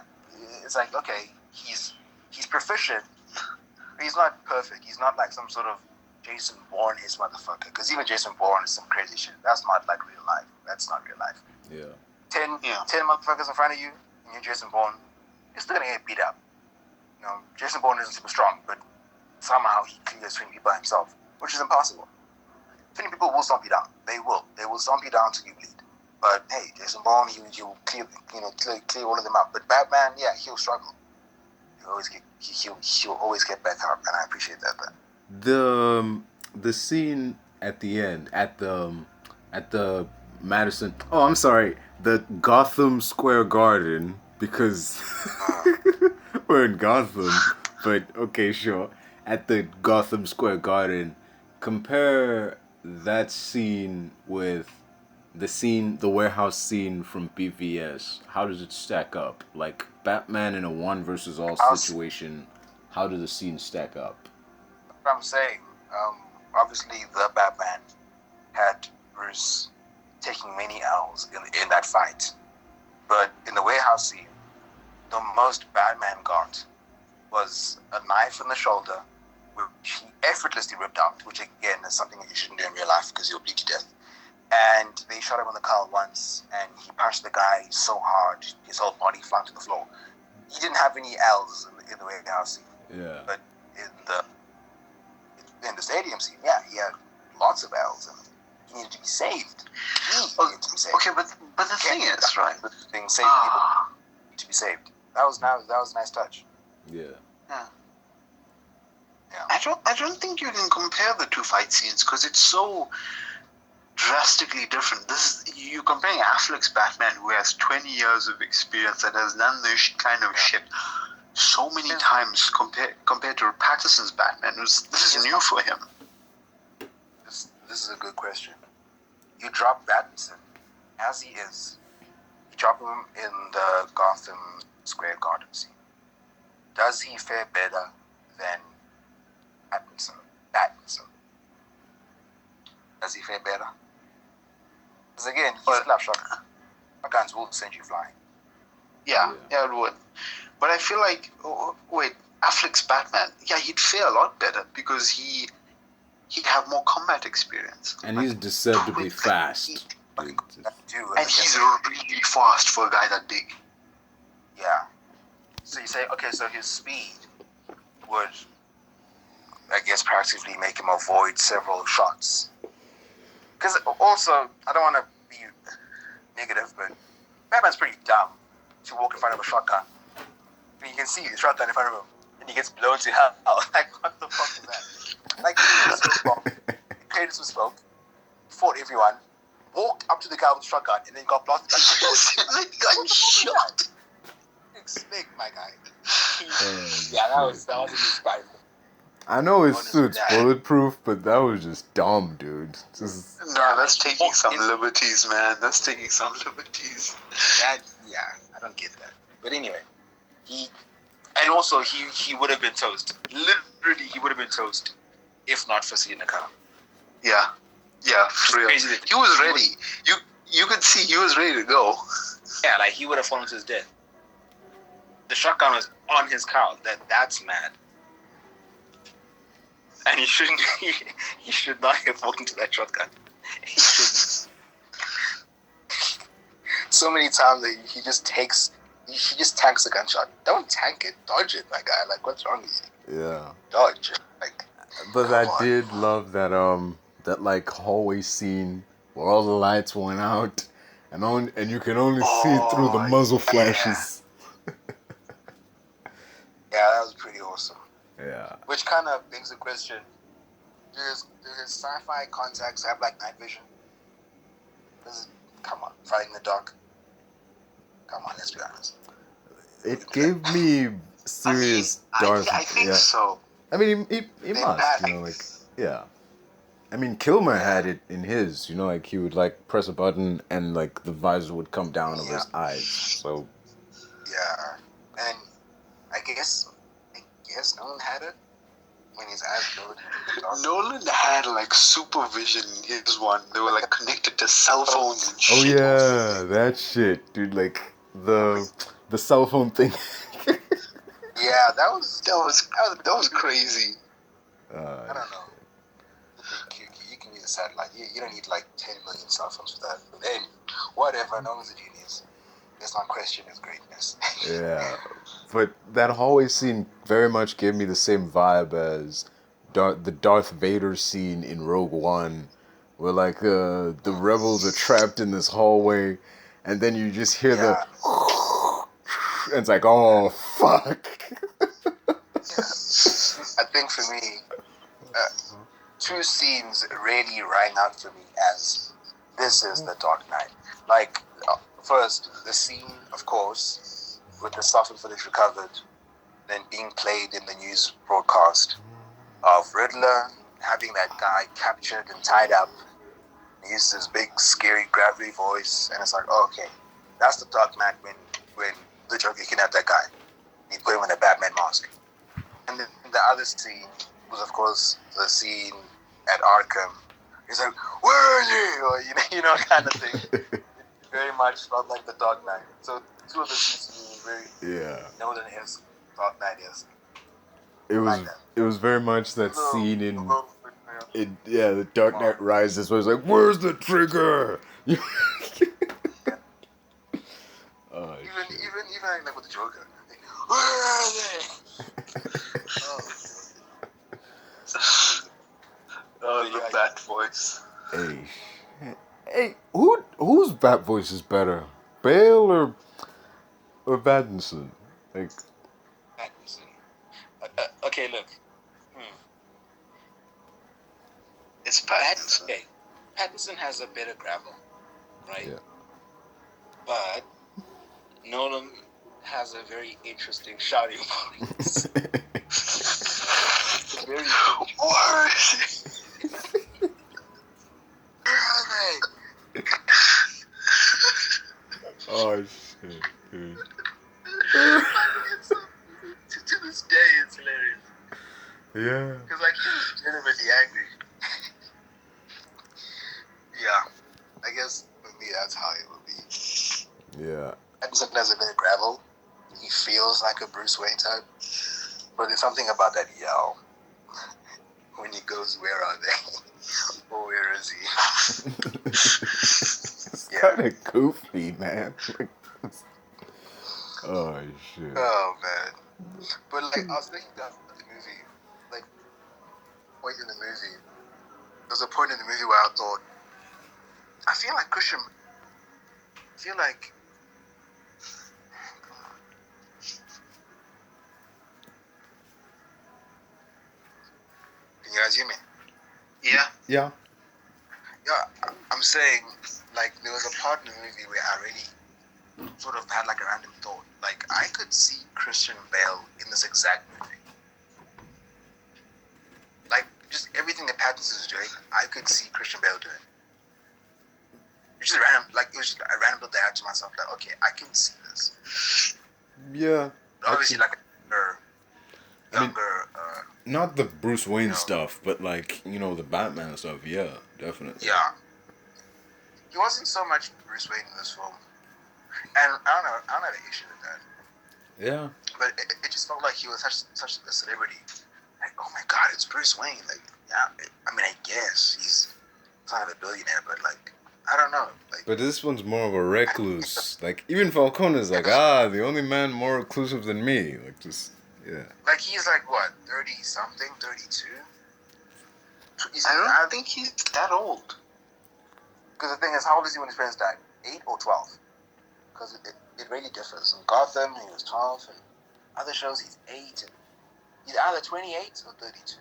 it's like, okay, he's proficient, but he's not perfect. He's not like some sort of Jason Bourne-ish motherfucker, because even Jason Bourne is some crazy shit. That's not like real life. That's not real life. Yeah. 10 motherfuckers in front of you, and you're Jason Bourne, you're still gonna get beat up. Jason Bourne isn't super strong, but somehow he clears 20 people by himself, which is impossible. 20 people will stomp you down. They will stomp you down till you bleed. But hey, Jason Bourne, he'll clear all of them out. But Batman, yeah, he'll struggle. he'll always get back up, and I appreciate that. The scene at the end at the Madison. Oh, I'm sorry, the Gotham Square Garden, because we're in Gotham. But okay, sure. At the Gotham Square Garden, compare that scene with the warehouse scene from BVS. How does it stack up? Like Batman in a one versus all situation. How do the scenes stack up? What I'm saying, obviously the Batman had Bruce taking many L's in that fight, but in the warehouse scene, the most Batman got was a knife in the shoulder, which he effortlessly ripped out, which again is something that you shouldn't do in real life because you'll bleed to death. And they shot him on the car once, and he punched the guy so hard, his whole body fell to the floor. He didn't have any L's in the warehouse scene. Yeah. But in the stadium scene, yeah, he had lots of L's, and he needed to be saved. Okay, but the thing is, right? People need to be saved. That was a nice touch. Yeah. Yeah. I don't think you can compare the two fight scenes because it's so drastically different. You're comparing Affleck's Batman, who has 20 years of experience and has done this kind of shit so many times compared to Pattinson's Batman. This is new for him. This is a good question. You drop Battinson as he is. You drop him in the Gotham Square Garden scene. Does he fare better than Battinson? Does he fare better? Because again, he's still have shotgun. Shotguns will send you flying. Yeah, it would. But I feel like, Affleck's Batman, he'd fare a lot better because he'd have more combat experience. And he's deceptively fast. And he's really fast for a guy that big. Yeah. So you say, okay, so his speed would, I guess, practically make him avoid several shots. Because also, I don't want to be negative, but Batman's pretty dumb to walk in front of a shotgun. I mean, you can see the shotgun in front of him, and he gets blown to hell. Like, what the fuck is that? Like, he created some smoke, fought everyone, walked up to the guy with the shotgun, and then got blasted back. Got shot. Expect my guy. That was inspiring. I know his suit's bulletproof, but that was just dumb, dude. That's taking some liberties, man. That's taking some liberties. I don't get that. But anyway, he would have been toast. Literally, he would have been toast if not for seeing the car. Yeah, for real. He was ready. You could see he was ready to go. Yeah, like he would have fallen to his death. The shotgun was on his car. That's mad. And he shouldn't. He should not have walked into that shotgun. He shouldn't. So many times that he just tanks a gunshot. Don't tank it, dodge it, my guy. Like, what's wrong with you? Yeah. Dodge it. Like. But I did love that that like hallway scene where all the lights went out, and you can only see through the muzzle flashes. Yeah, that was pretty awesome. Yeah. Which kind of begs the question: do his sci-fi contacts have like night vision? Come on, fighting in the dark. Come on, let's be honest. It gave me serious Darth. I think so. I mean, he must, like, yeah. I mean, Kilmer had it in his, like he would like press a button and like the visor would come down over his eyes. So. Yeah, and I guess Nolan had it when his eyes glowed. Nolan had like supervision in his one. They were like connected to cell phones and shit. Oh yeah, that shit, dude. Like the cell phone thing. Yeah, that was crazy. I don't know. You can use a satellite. You don't need like 10 million cell phones for that. But hey, whatever. Nolan's a genius. Let's not question his greatness. Yeah, but that hallway scene very much gave me the same vibe as the Darth Vader scene in Rogue One, where like the rebels are trapped in this hallway, and then you just hear the, and it's like, oh fuck. I think for me, two scenes really rang out for me as this is the Dark Knight. Like, first, the scene, of course, with the stuff footage recovered, then being played in the news broadcast of Riddler having that guy captured and tied up. He uses his big, scary, gravelly voice, and it's like, oh, okay, that's the Dark Knight when the Joker kidnapped that guy. He put him in a Batman mask. And then the other scene was, of course, the scene at Arkham. He's like, where is he? Or, you know, kind of thing. It very much felt like the Dark Knight. So two of the scenes were very Nolan-esque, Dark Knight-esque. It was very much that scene in the Dark Knight Rises where it's like, where's the trigger? Oh, even like with the Joker, like, where are they? The Bat voice. Hey, whose Bat voice is better, Bale or Battinson? Like, Battinson. Okay, look. It's Pattinson. Okay, Pattinson has a better gravel, right? Yeah. But Nolan has a very interesting shouting voice. Very Where is he? Where are they? Oh shit, dude. To this day, it's hilarious. Yeah. Because like he's legitimately angry. Yeah, I guess for me that's how it would be. Yeah. Pattinson has a bit of gravel. He feels like a Bruce Wayne type, but there's something about that yell when he goes, "Where are they?" or "Where is he?" It's kind of goofy, man. Oh shit. Oh man. But like I was thinking about the movie, like point in the movie. There's a point in the movie where I thought, I feel like can you guys hear me? Yeah. Yeah. Yeah, I'm saying, like, there was a part in the movie where I really sort of had like a random thought. Like, I could see Christian Bale in this exact movie. Like, just everything that Pattinson is doing, I could see Christian Bale doing. It's just random, like, it was just a random thought that I had to myself, like, okay, I can see this. Yeah. Obviously, like, younger, not the Bruce Wayne stuff, but like, the Batman stuff, yeah, definitely. Yeah. He wasn't so much Bruce Wayne in this film. And I don't have an issue with that. Yeah. But it just felt like he was such a celebrity. Like, oh my god, it's Bruce Wayne. Like, yeah, I mean, I guess he's not a billionaire, but like, I don't know. Like, But this one's more of a recluse. Like, even Falcone is like, the only man more reclusive than me. Like, just, yeah. like he's like, what, 30-something, 32? I don't think he's that old. Because the thing is, how old is he when his parents died? 8 or 12? Because it really differs. In Gotham, he was 12, and other shows, he's 8. And he's either 28 or 32.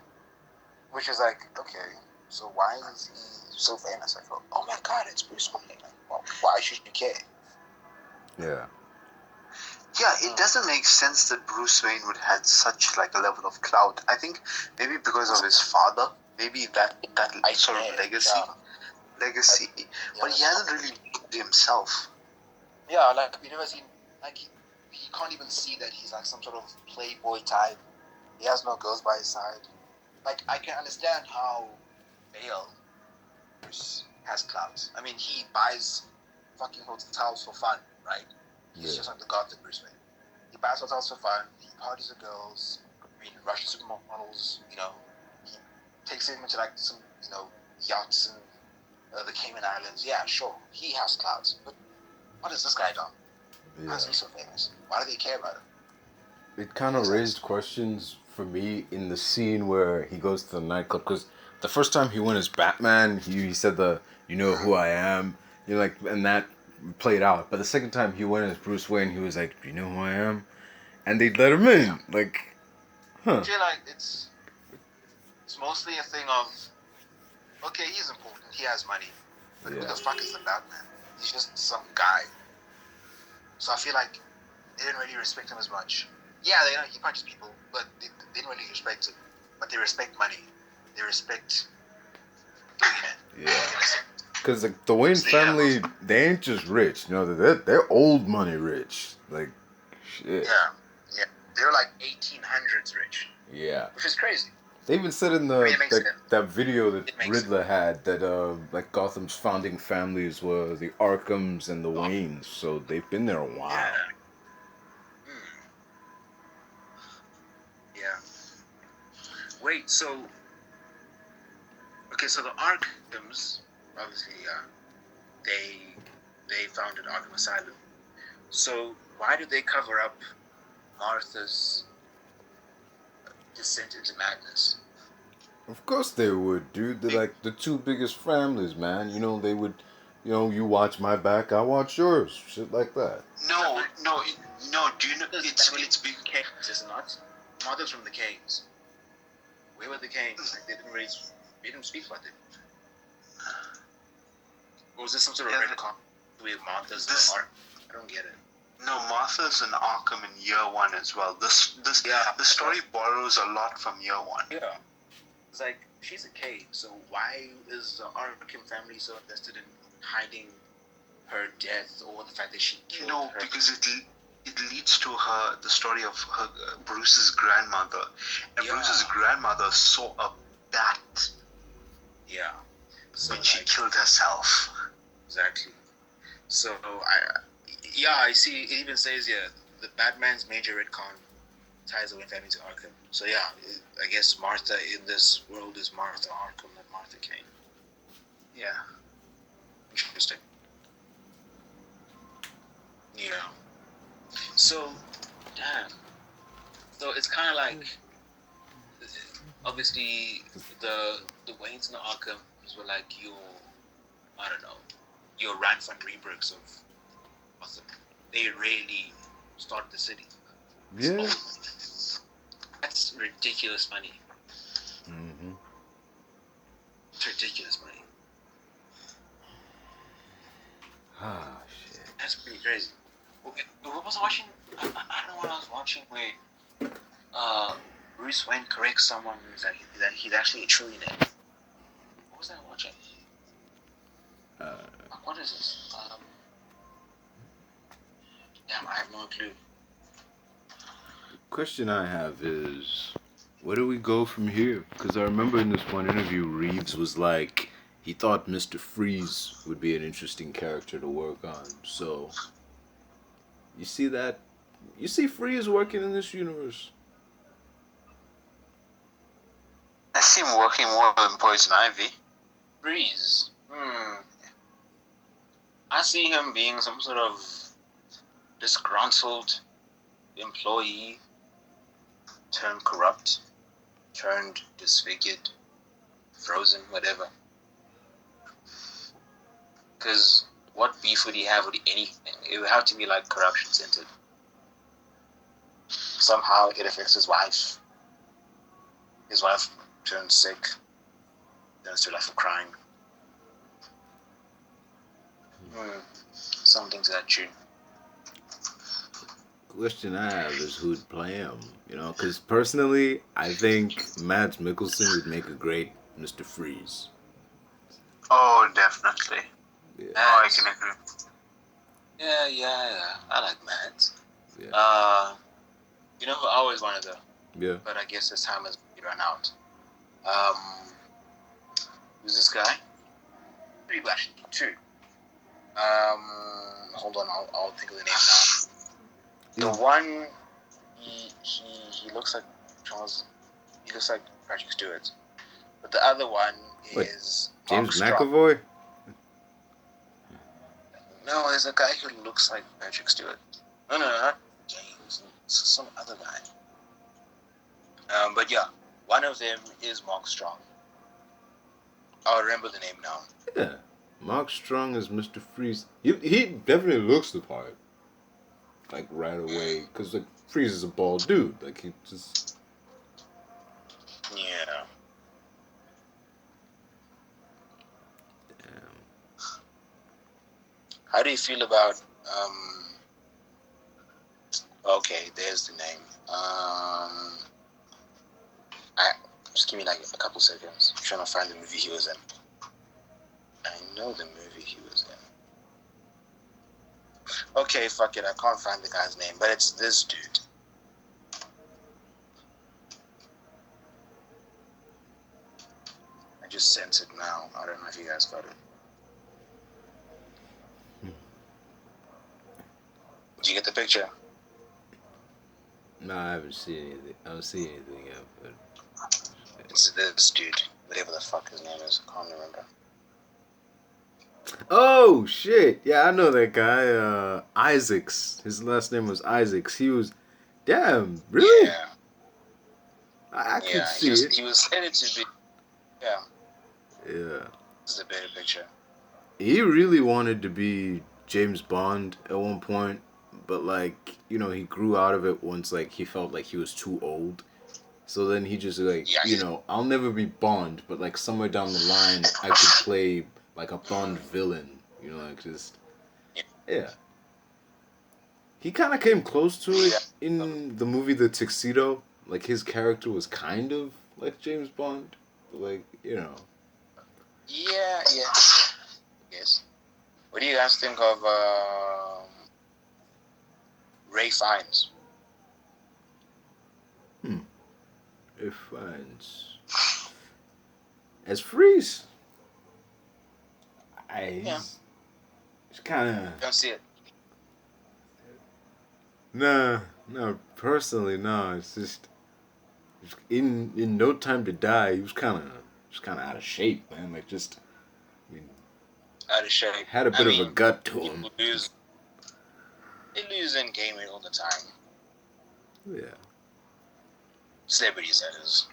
Which is like, okay, so why is he so famous? I go, oh my god, it's Bruce Wayne. Like, well, why should you care? Yeah. Yeah, it doesn't make sense that Bruce Wayne would have such like a level of clout. I think maybe because of his father, maybe that sort of legacy. Yeah. But he hasn't really built himself. Yeah, like we never seen, like he can't even see that he's like some sort of playboy type. He has no girls by his side. Like, I can understand how Bale has clout. I mean, he buys fucking hotels for fun, right? He's just like the Gotham Bruce Wayne. He buys hotels for fun. He parties with girls. I mean, Russian supermodels. He takes him into like some, yachts and the Cayman Islands. Yeah, sure, he has clout. But what has this guy done? Yeah. Why is he so famous? Why do they care about him? It kind of raised questions for me in the scene where he goes to the nightclub, because the first time he went as Batman, he said you know who I am, and that played out. But the second time he went as Bruce Wayne, he was like, do you know who I am? And they let him in. Like, huh. I feel like it's it's mostly a thing of, okay, he's important, he has money, but who the fuck is the Batman? He's just some guy. So I feel like they didn't really respect him as much. Yeah, he punches people, but they didn't really respect him. But they respect money. They respect doing it. Yeah. Because like, the Wayne family, they ain't just rich. You know, they're old money rich. Like, shit. Yeah. They're like 1800s rich. Yeah. Which is crazy. They even said in that video that Riddler had that like Gotham's founding families were the Arkhams and the Waynes, so they've been there a while. Yeah. Yeah. Wait, so the Arkhams, obviously, they founded Arkham Asylum. So why did they cover up Martha's descent into madness? Of course they would, dude. They're like the two biggest families, man. You know, they would, you know, you watch my back, I watch yours. Shit like that. No. Do you know it's big? Canes, is it not? Martha's from the Canes. Where were the Canes? Like, they didn't speak about it. Or was this some sort of retcon with Martha's Arkham? I don't get it. No, Martha's in Arkham in year one as well. The story borrows a lot from year one. Yeah. It's like, she's a K, so why is the Arkham family so invested in hiding her death or the fact that she killed her? Because it leads to the story of her Bruce's grandmother. And Bruce's grandmother saw a bat. Yeah. So when she killed herself. Exactly. So, I see, it even says here, the Batman's major retcon ties the Wayne family to Arkham. So yeah, I guess Martha in this world is Martha Arkham, not Martha Kane. Yeah. Interesting. Yeah. So, damn. So it's kind of like, obviously, the Waynes and the Arkhams were like your Ranfund Rebricks of Gotham. They really started the city. Yeah. That's ridiculous money. Mm-hmm. It's ridiculous money. Ah, shit. That's pretty crazy. Okay, what was I watching? I don't know what I was watching where Bruce Wayne corrects someone that he's actually a trillionaire. What was I watching? What is this? Damn, I have no clue. Question I have is, where do we go from here? Because I remember in this one interview, Reeves was like, he thought Mr. Freeze would be an interesting character to work on. So, you see that? You see Freeze working in this universe? I see him working more than Poison Ivy. Freeze? I see him being some sort of disgruntled employee turned corrupt, turned disfigured, frozen, whatever. Because what beef would he have with anything? It would have to be like corruption centered. Somehow it affects his wife. His wife turns sick, turns to a life of crime. Something to that tune. Question I have is who'd play him, you know, because personally, I think Mads Mikkelsen would make a great Mr. Freeze. Oh, definitely. Yeah. Oh, I can agree. Yeah. I like Mads. Yeah. You know who I always wanted though? Yeah. But I guess his time has run out. Who's this guy? Pretty actually, too. Hold on, I'll think of the name now. The one, he looks like Charles. He looks like Patrick Stewart. But the other one is James Mark Strong. McAvoy? No, there's a guy who looks like Patrick Stewart. No, not James. It's some other guy. But yeah, one of them is Mark Strong. I'll remember the name now. Yeah. Mark Strong as Mr. Freeze. He definitely looks the part. Like, right away. Because, like, Freeze is a bald dude. Like, he just... Yeah. How do you feel about okay, there's the name. Just give me like a couple seconds. I'm trying to find the movie he was in. I know the movie he was in. Okay, fuck it. I can't find the guy's name, but it's this dude. I just sent it now. I don't know if you guys got it. Did you get the picture? No, I haven't seen anything. I don't see anything yet, but... It's this dude. Whatever the fuck his name is. I can't remember. Oh, shit. Yeah, I know that guy. Isaacs. His last name was Isaacs. He was... Damn, really? Yeah. I could see it. He was headed to be... Yeah. Yeah. This is a better picture. He really wanted to be James Bond at one point, but like, you know, he grew out of it once like he felt like he was too old. So then he just like, you know, I'll never be Bond, but like somewhere down the line I could play like a Bond villain, you know, like just yeah. He kind of came close to it in the movie The Tuxedo. Like his character was kind of like James Bond, but like, you know. Yeah. Yes. What do you guys think of Ray Fiennes? Ray Fiennes. As Freeze. He's kind of... Don't see it. Nah, personally, no. It's just in No Time to Die, he was kind of out of shape, man. Like just, I mean, Out of shape. had a bit of a gut to him. They lose in gaming all the time. Yeah. Celebrities, that is.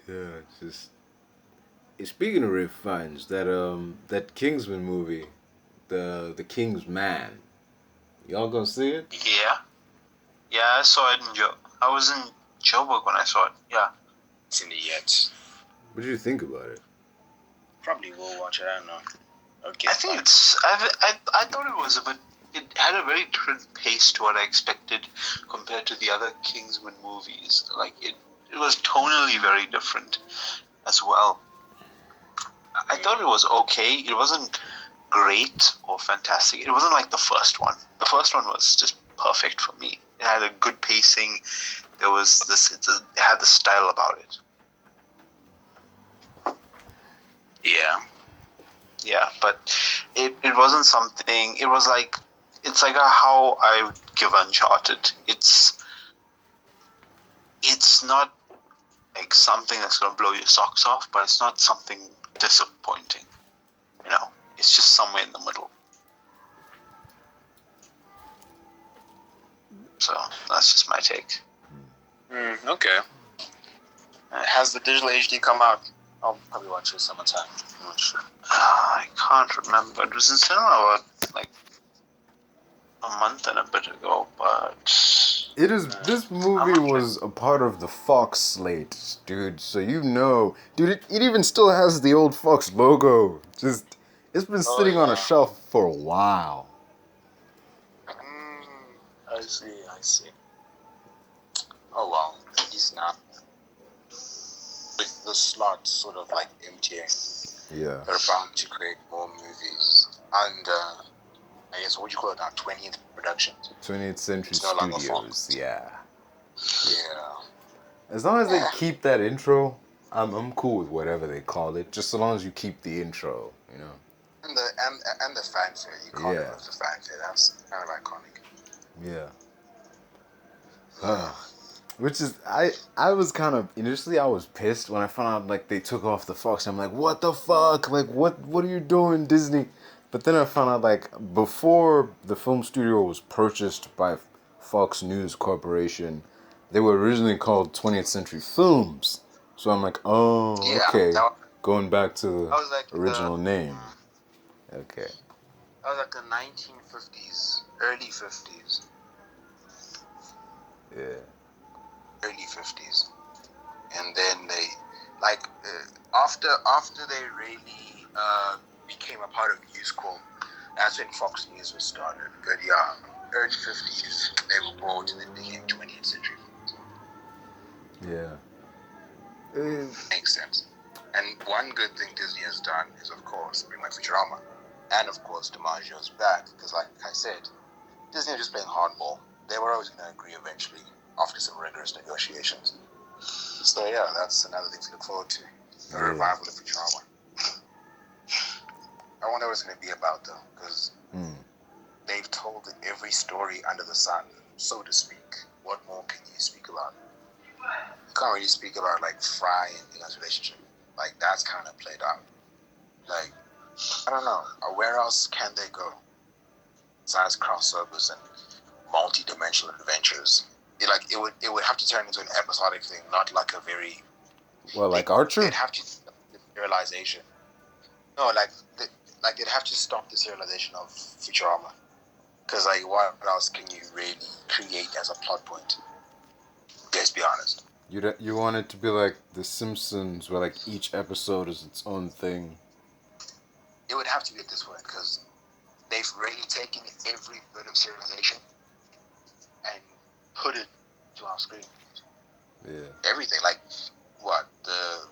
Yeah, it's just. Speaking of Ray Fiennes, that Kingsman movie, the King's Man, y'all gonna see it? Yeah, I saw it I was in Joburg when I saw it. Yeah. It's in the yet. What did you think about it? Probably will watch it. I don't know. Okay. I think I thought it was a bit. It had a very different pace to what I expected compared to the other Kingsman movies. Like it was tonally very different as well. I thought it was okay. It wasn't great or fantastic. It wasn't like the first one. The first one was just perfect for me. It had a good pacing. There was this. It had the style about it. Yeah, but it wasn't something. It was like it's like how I would give Uncharted. It's not like something that's gonna blow your socks off, but it's not something disappointing. You know, it's just somewhere in the middle. So that's just my take. Okay. Has the digital HD come out? I'll probably watch it summertime. I'm not sure. I can't remember. It was in cinema about like a month and a bit ago, but This movie was a part of the Fox slate, dude. So you know, dude, it even still has the old Fox logo. Just it's been sitting on a shelf for a while. I see. Oh well, he's not. The slot sort of like emptying. Yeah. They're about to create more movies under, I guess, what do you call it now? 20th production. 20th Century It's no longer Studios. Fox. Yeah. Yeah. As long as they keep that intro, I'm cool with whatever they call it. Just so long as you keep the intro, you know. And the fanfare. You call it with the fanfare. That's kind of iconic. Yeah. Which is I was kind of initially I was pissed when I found out like they took off the Fox. I'm like, what the fuck? Like what are you doing, Disney? But then I found out like before the film studio was purchased by Fox News Corporation, they were originally called 20th Century Films. So I'm like, oh, okay. Going back to the original name. Okay. That was like the 1950s, early 50s. Yeah. Early 50s. And then they, after they really became a part of News Corp, That's when Fox News was started. But yeah, early 50s, they were brought and then became 20th century. Yeah. Makes sense. And one good thing Disney has done is, of course, bring back Futurama. And, of course, DiMaggio's back. Because, like I said, Disney was just playing hardball. They were always going to agree eventually after some rigorous negotiations. So, yeah, that's another thing to look forward to. A revival of Futurama. I wonder what it's going to be about, though. Because they've told every story under the sun, so to speak. What more can you speak about? You can't really speak about like Fry and Leon's relationship. Like that's kind of played out. Like I don't know. Where else can they go? Besides crossovers and multi-dimensional adventures. It would have to turn into an episodic thing, not like a very. Well, like Archer. They'd have to stop the serialization. No, they'd have to stop the serialization of Futurama. Because like, what else can you really create as a plot point? Let's be honest. You want it to be like The Simpsons, where like each episode is its own thing. It would have to be at this point because they've really taken every bit of serialization and put it to our screen. Yeah. Everything, like what the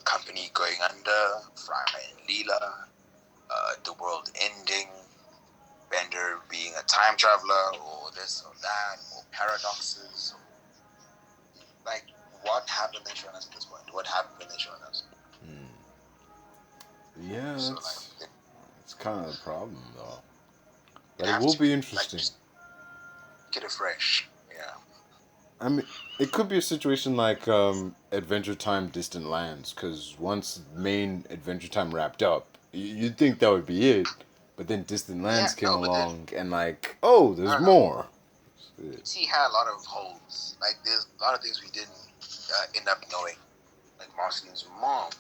company going under, Fry and Leela, the world ending, Bender being a time traveler, or this or that, or paradoxes. Like, what haven't they shown us at this point? What haven't they shown us? Yeah, So, that's kind of the problem, though. But it will be interesting. Like, get it fresh, yeah. I mean, it could be a situation like Adventure Time Distant Lands, because once main Adventure Time wrapped up, you'd think that would be it. But then Distant Lands came along, and like, oh, there's more. He had a lot of holes. Like, there's a lot of things we didn't end up knowing. Like Marcelin's mom,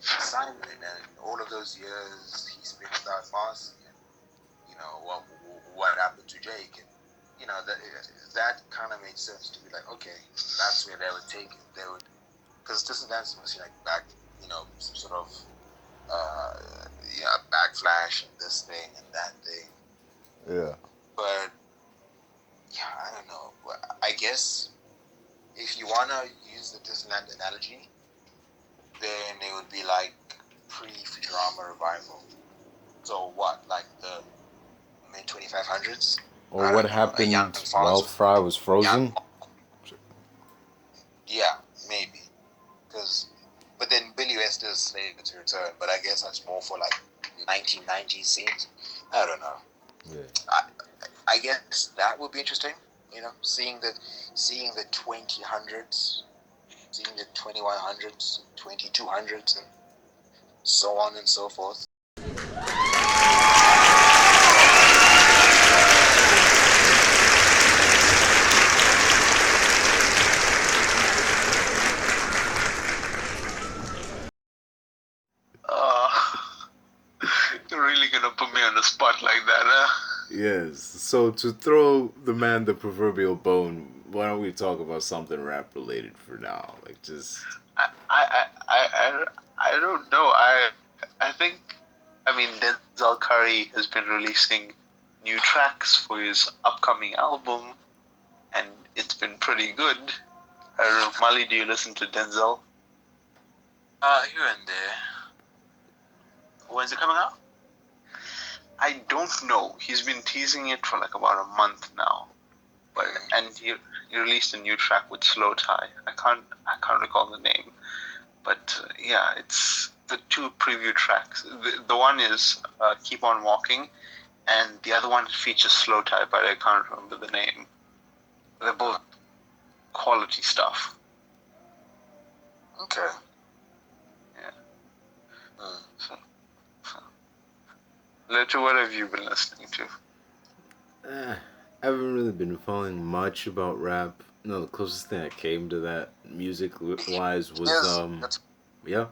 Simon, and all of those years he spent without Marcy. And, you know, what happened to Jake. And, you know, that kind of made sense to be like, okay, that's where they would take it. They would, because Distant Lands was like back, you know, some sort of backflash and this thing and that thing. Yeah. But yeah, I don't know. I guess if you wanna use the Disneyland analogy, then it would be like pre-Futurama revival. So what, like the mid 2500s? Or what happened while Fry was frozen? Yeah, maybe. But then Billy West does say to return, but I guess that's more for like 1990s scenes. I don't know. Yeah. I guess that would be interesting. You know, seeing the 2000s, seeing the 2100s, 2200s, and so on and so forth. You're really gonna put me on the spot like that, huh? Yes. So to throw the man the proverbial bone, why don't we talk about something rap related for now? Like just. I don't know. I think, I mean, Denzel Curry has been releasing new tracks for his upcoming album, and it's been pretty good. I don't know, Mali, do you listen to Denzel? Here and there. When's it coming out? I don't know. He's been teasing it for like about a month now, and he released a new track with Slow Tie. I can't recall the name, but yeah, it's the two preview tracks. The one is Keep On Walking, and the other one features Slow Tie, but I can't remember the name. They're both quality stuff. Okay. Yeah. Leto, what have you been listening to? I haven't really been following much about rap. No, the closest thing I came to that music-wise was yeah.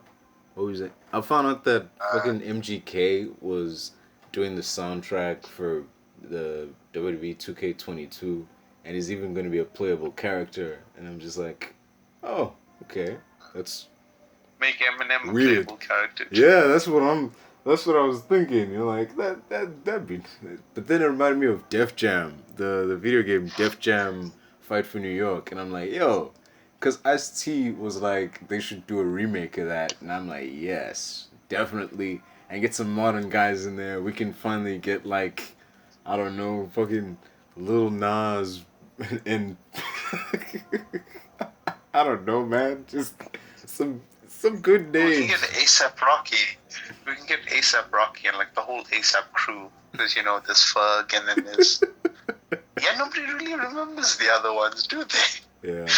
What was it? I found out that fucking MGK was doing the soundtrack for the WWE 2K22, and he's even going to be a playable character. And I'm just like, oh, okay, that's make Eminem a weird. playable character. Yeah, that's what I'm That's what I was thinking. You're like that'd be. But then it reminded me of Def Jam, the video game Def Jam Fight for New York, and I'm like, yo, because Ice-T was like they should do a remake of that, and I'm like, yes, definitely, and get some modern guys in there. We can finally get like, I don't know, fucking Lil Nas and I don't know, man, just some good names. We can get ASAP Rocky. We can get ASAP Rocky and like the whole ASAP crew. Because, you know, there's Ferg and then there's... Yeah, nobody really remembers the other ones, do they? Yeah.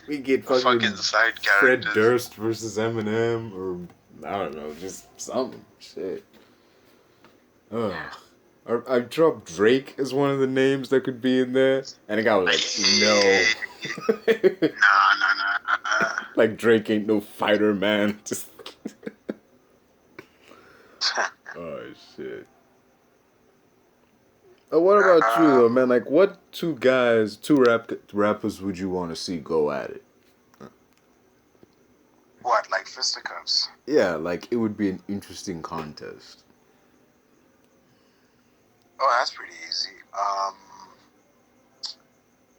We get fucking side Fred characters. Durst versus Eminem, or I don't know, just something. Shit. Or I dropped Drake as one of the names that could be in there, and the guy was like, no. Nah. Like Drake ain't no fighter, man. Just oh shit. What about you, though, man? Like, what two rappers would you want to see go at it? What, like fisticuffs? Yeah, like it would be an interesting contest. Oh, that's pretty easy.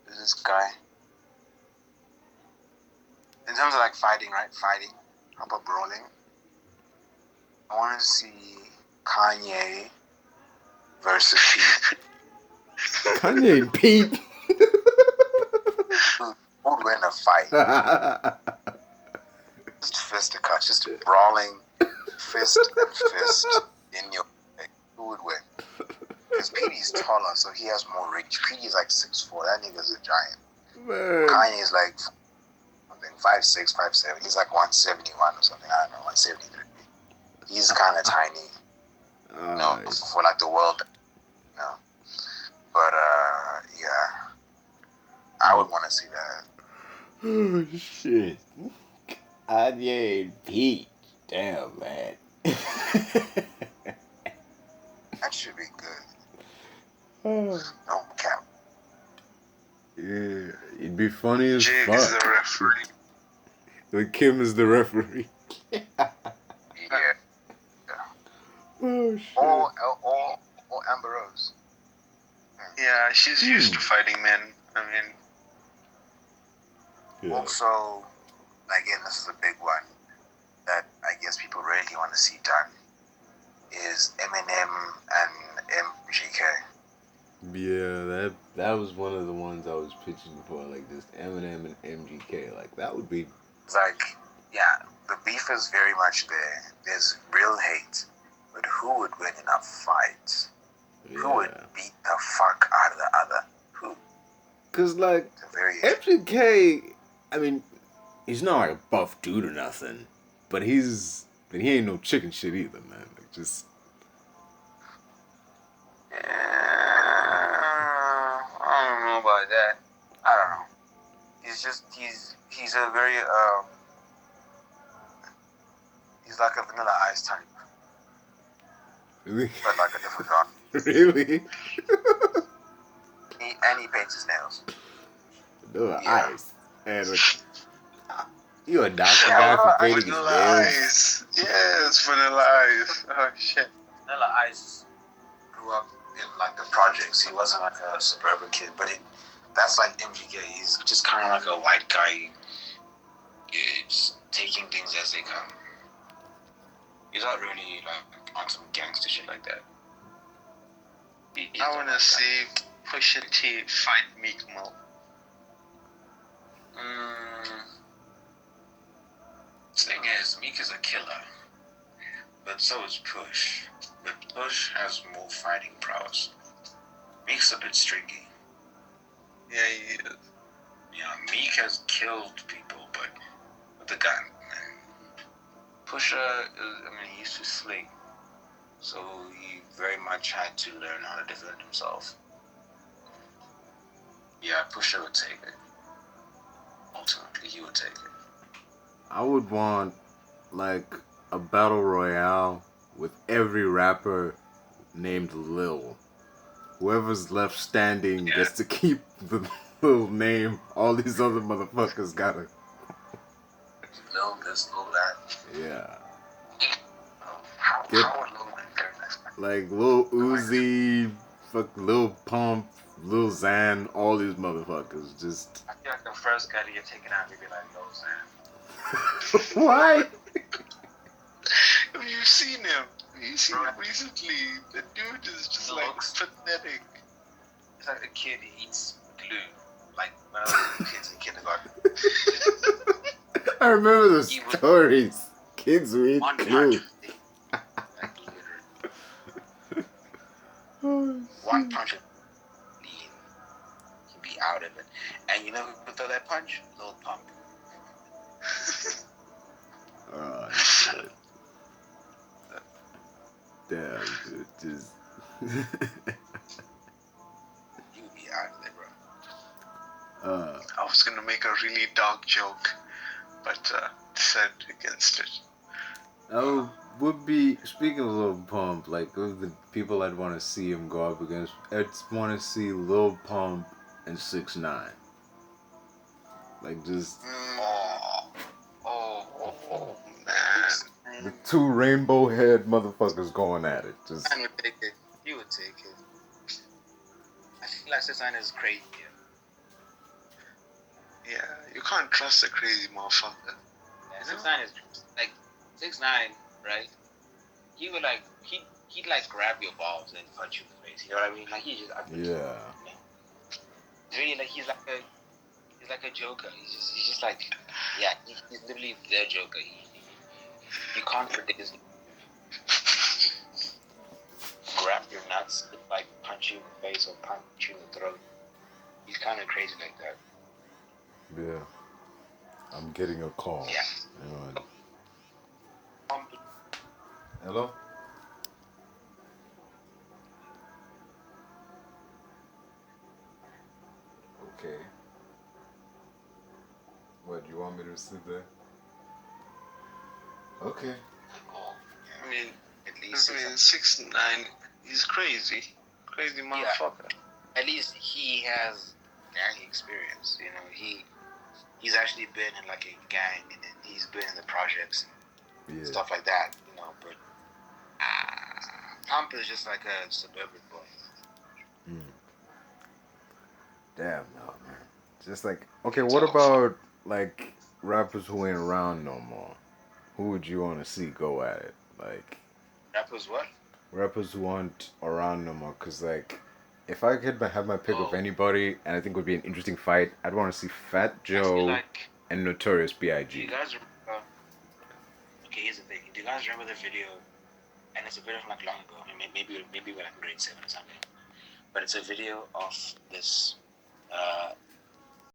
There's this guy. In terms of like fighting, right? Fighting. How about brawling? I want to see Kanye versus Pete. Kanye and Pete. Who would win a fight? Just fisticuffs, just brawling, fist and fist in your face. Who would win? Because Petey's taller, so he has more reach. Petey's like 6'4". That nigga's a giant. Man. Kanye's like 5'6", 5'7". He's like 171 or something. I don't know, 173. He's kind of tiny. For like the world. But yeah, I would want to see that. Oh shit. Kanye and Pete. Damn, man. That should be good. No cap. Yeah, it'd be funny as Jig fuck. is the referee. Like Kim is the referee. Yeah. Oh shit. Or Amber Rose. Yeah, she's used to fighting men. I mean... Yeah. Also, again, this is a big one that I guess people really want to see done is Eminem and MGK. Yeah, that was one of the ones I was pitching for, like just Eminem and MGK. Like that would be Like, yeah, the beef is very much there. There's real hate, but who would win in a fight? Who would beat the fuck out of the other? Who? Cause like MGK, I mean, he's not like a buff dude or nothing, but he ain't no chicken shit either, man. Like just. I don't know about that. I don't know. He's a very he's like a Vanilla Ice type, Really? but like a different genre. Really? He paints his nails. No Yeah. ice. And you a doctor guy for painting his Vanilla nails? Ice. Yes, Vanilla Ice. Oh, shit. Vanilla Ice grew up in like the projects. He wasn't like a suburban kid, but that's like MGK. He's just kind of like a white guy. It's taking things as they come. He's not really like on some gangster shit like that. I want to see Pusha T fight Meek Mill. Thing is, Meek is a killer, but so is Push. But Push has more fighting prowess. Meek's a bit stringy. Yeah, he is. Yeah, Meek has killed people, but with a gun. Pusha, he used to sling, so he very much had to learn how to defend himself. Yeah, Pusha would take it. Ultimately, he would take it. I would want like a battle royale with every rapper named Lil. Whoever's left standing gets to keep the Lil name. All these other motherfuckers gotta. Lil this, Lil that. Yeah. Get How would Lil Wayne carry next man? like Lil Uzi, fuck Lil Pump, Lil Xan, all these motherfuckers. Just I feel like the first guy to get taken out, he'd be like Lil Xan. why? Have you seen him? You seen him recently? The dude is just He like looks- pathetic. He's like a kid, he eats glue. Like one of those kids in kindergarten. I remember the He was- stories. Kids who eat One glue. punch. Like, literally. Oh, One punch would he'd be out of it. And you know who would throw that punch? Lil Pump. oh shit. Damn, dude. Just. He would be out of there, bro. I was gonna make a really dark joke, but decided against it. I would be, speaking of Lil Pump, like of the people I'd want to see him go up against, I'd want to see Lil Pump and 6ix9ine. Like just Oh, man. the two rainbow head motherfuckers going at it. Just I would take it. You would take it. I feel like Syxx is crazy. Yeah, you can't trust a crazy motherfucker. Yeah, Syxx is like 6ix9ine, right? He would like he'd like grab your balls and punch you in the face. You know what I mean? Like he just yeah. really like he's like a joker. He's just like yeah. He's literally the joker. You can't predict his grab your nuts, like punch you in the face or punch you in the throat. He's kind of crazy like that. Yeah. I'm getting a call. Yeah. Hang on. Hello? Okay. What, you want me to sit there? Okay. I mean, At least 6ix9ine, he's crazy. Crazy motherfucker. at least he has gang experience. You know, he's actually been in like a gang and then he's been in the projects and Yeah. stuff like that. You know, but Pump is just like a suburban boy. Damn, no, man. Just like, okay, what about like rappers who ain't around no more? Who would you want to see go at it? Like Rappers what? rappers who aren't around no more. Cause like, if I could have my pick of Oh. anybody, and I think would be an interesting fight, I'd want to see Fat I feel Joe like, and Notorious do you B.I.G. guys remember? Okay, here's the thing. Do you guys remember the video? And it's a video from like long ago. I mean, maybe we're like in grade 7 or something. But it's a video of this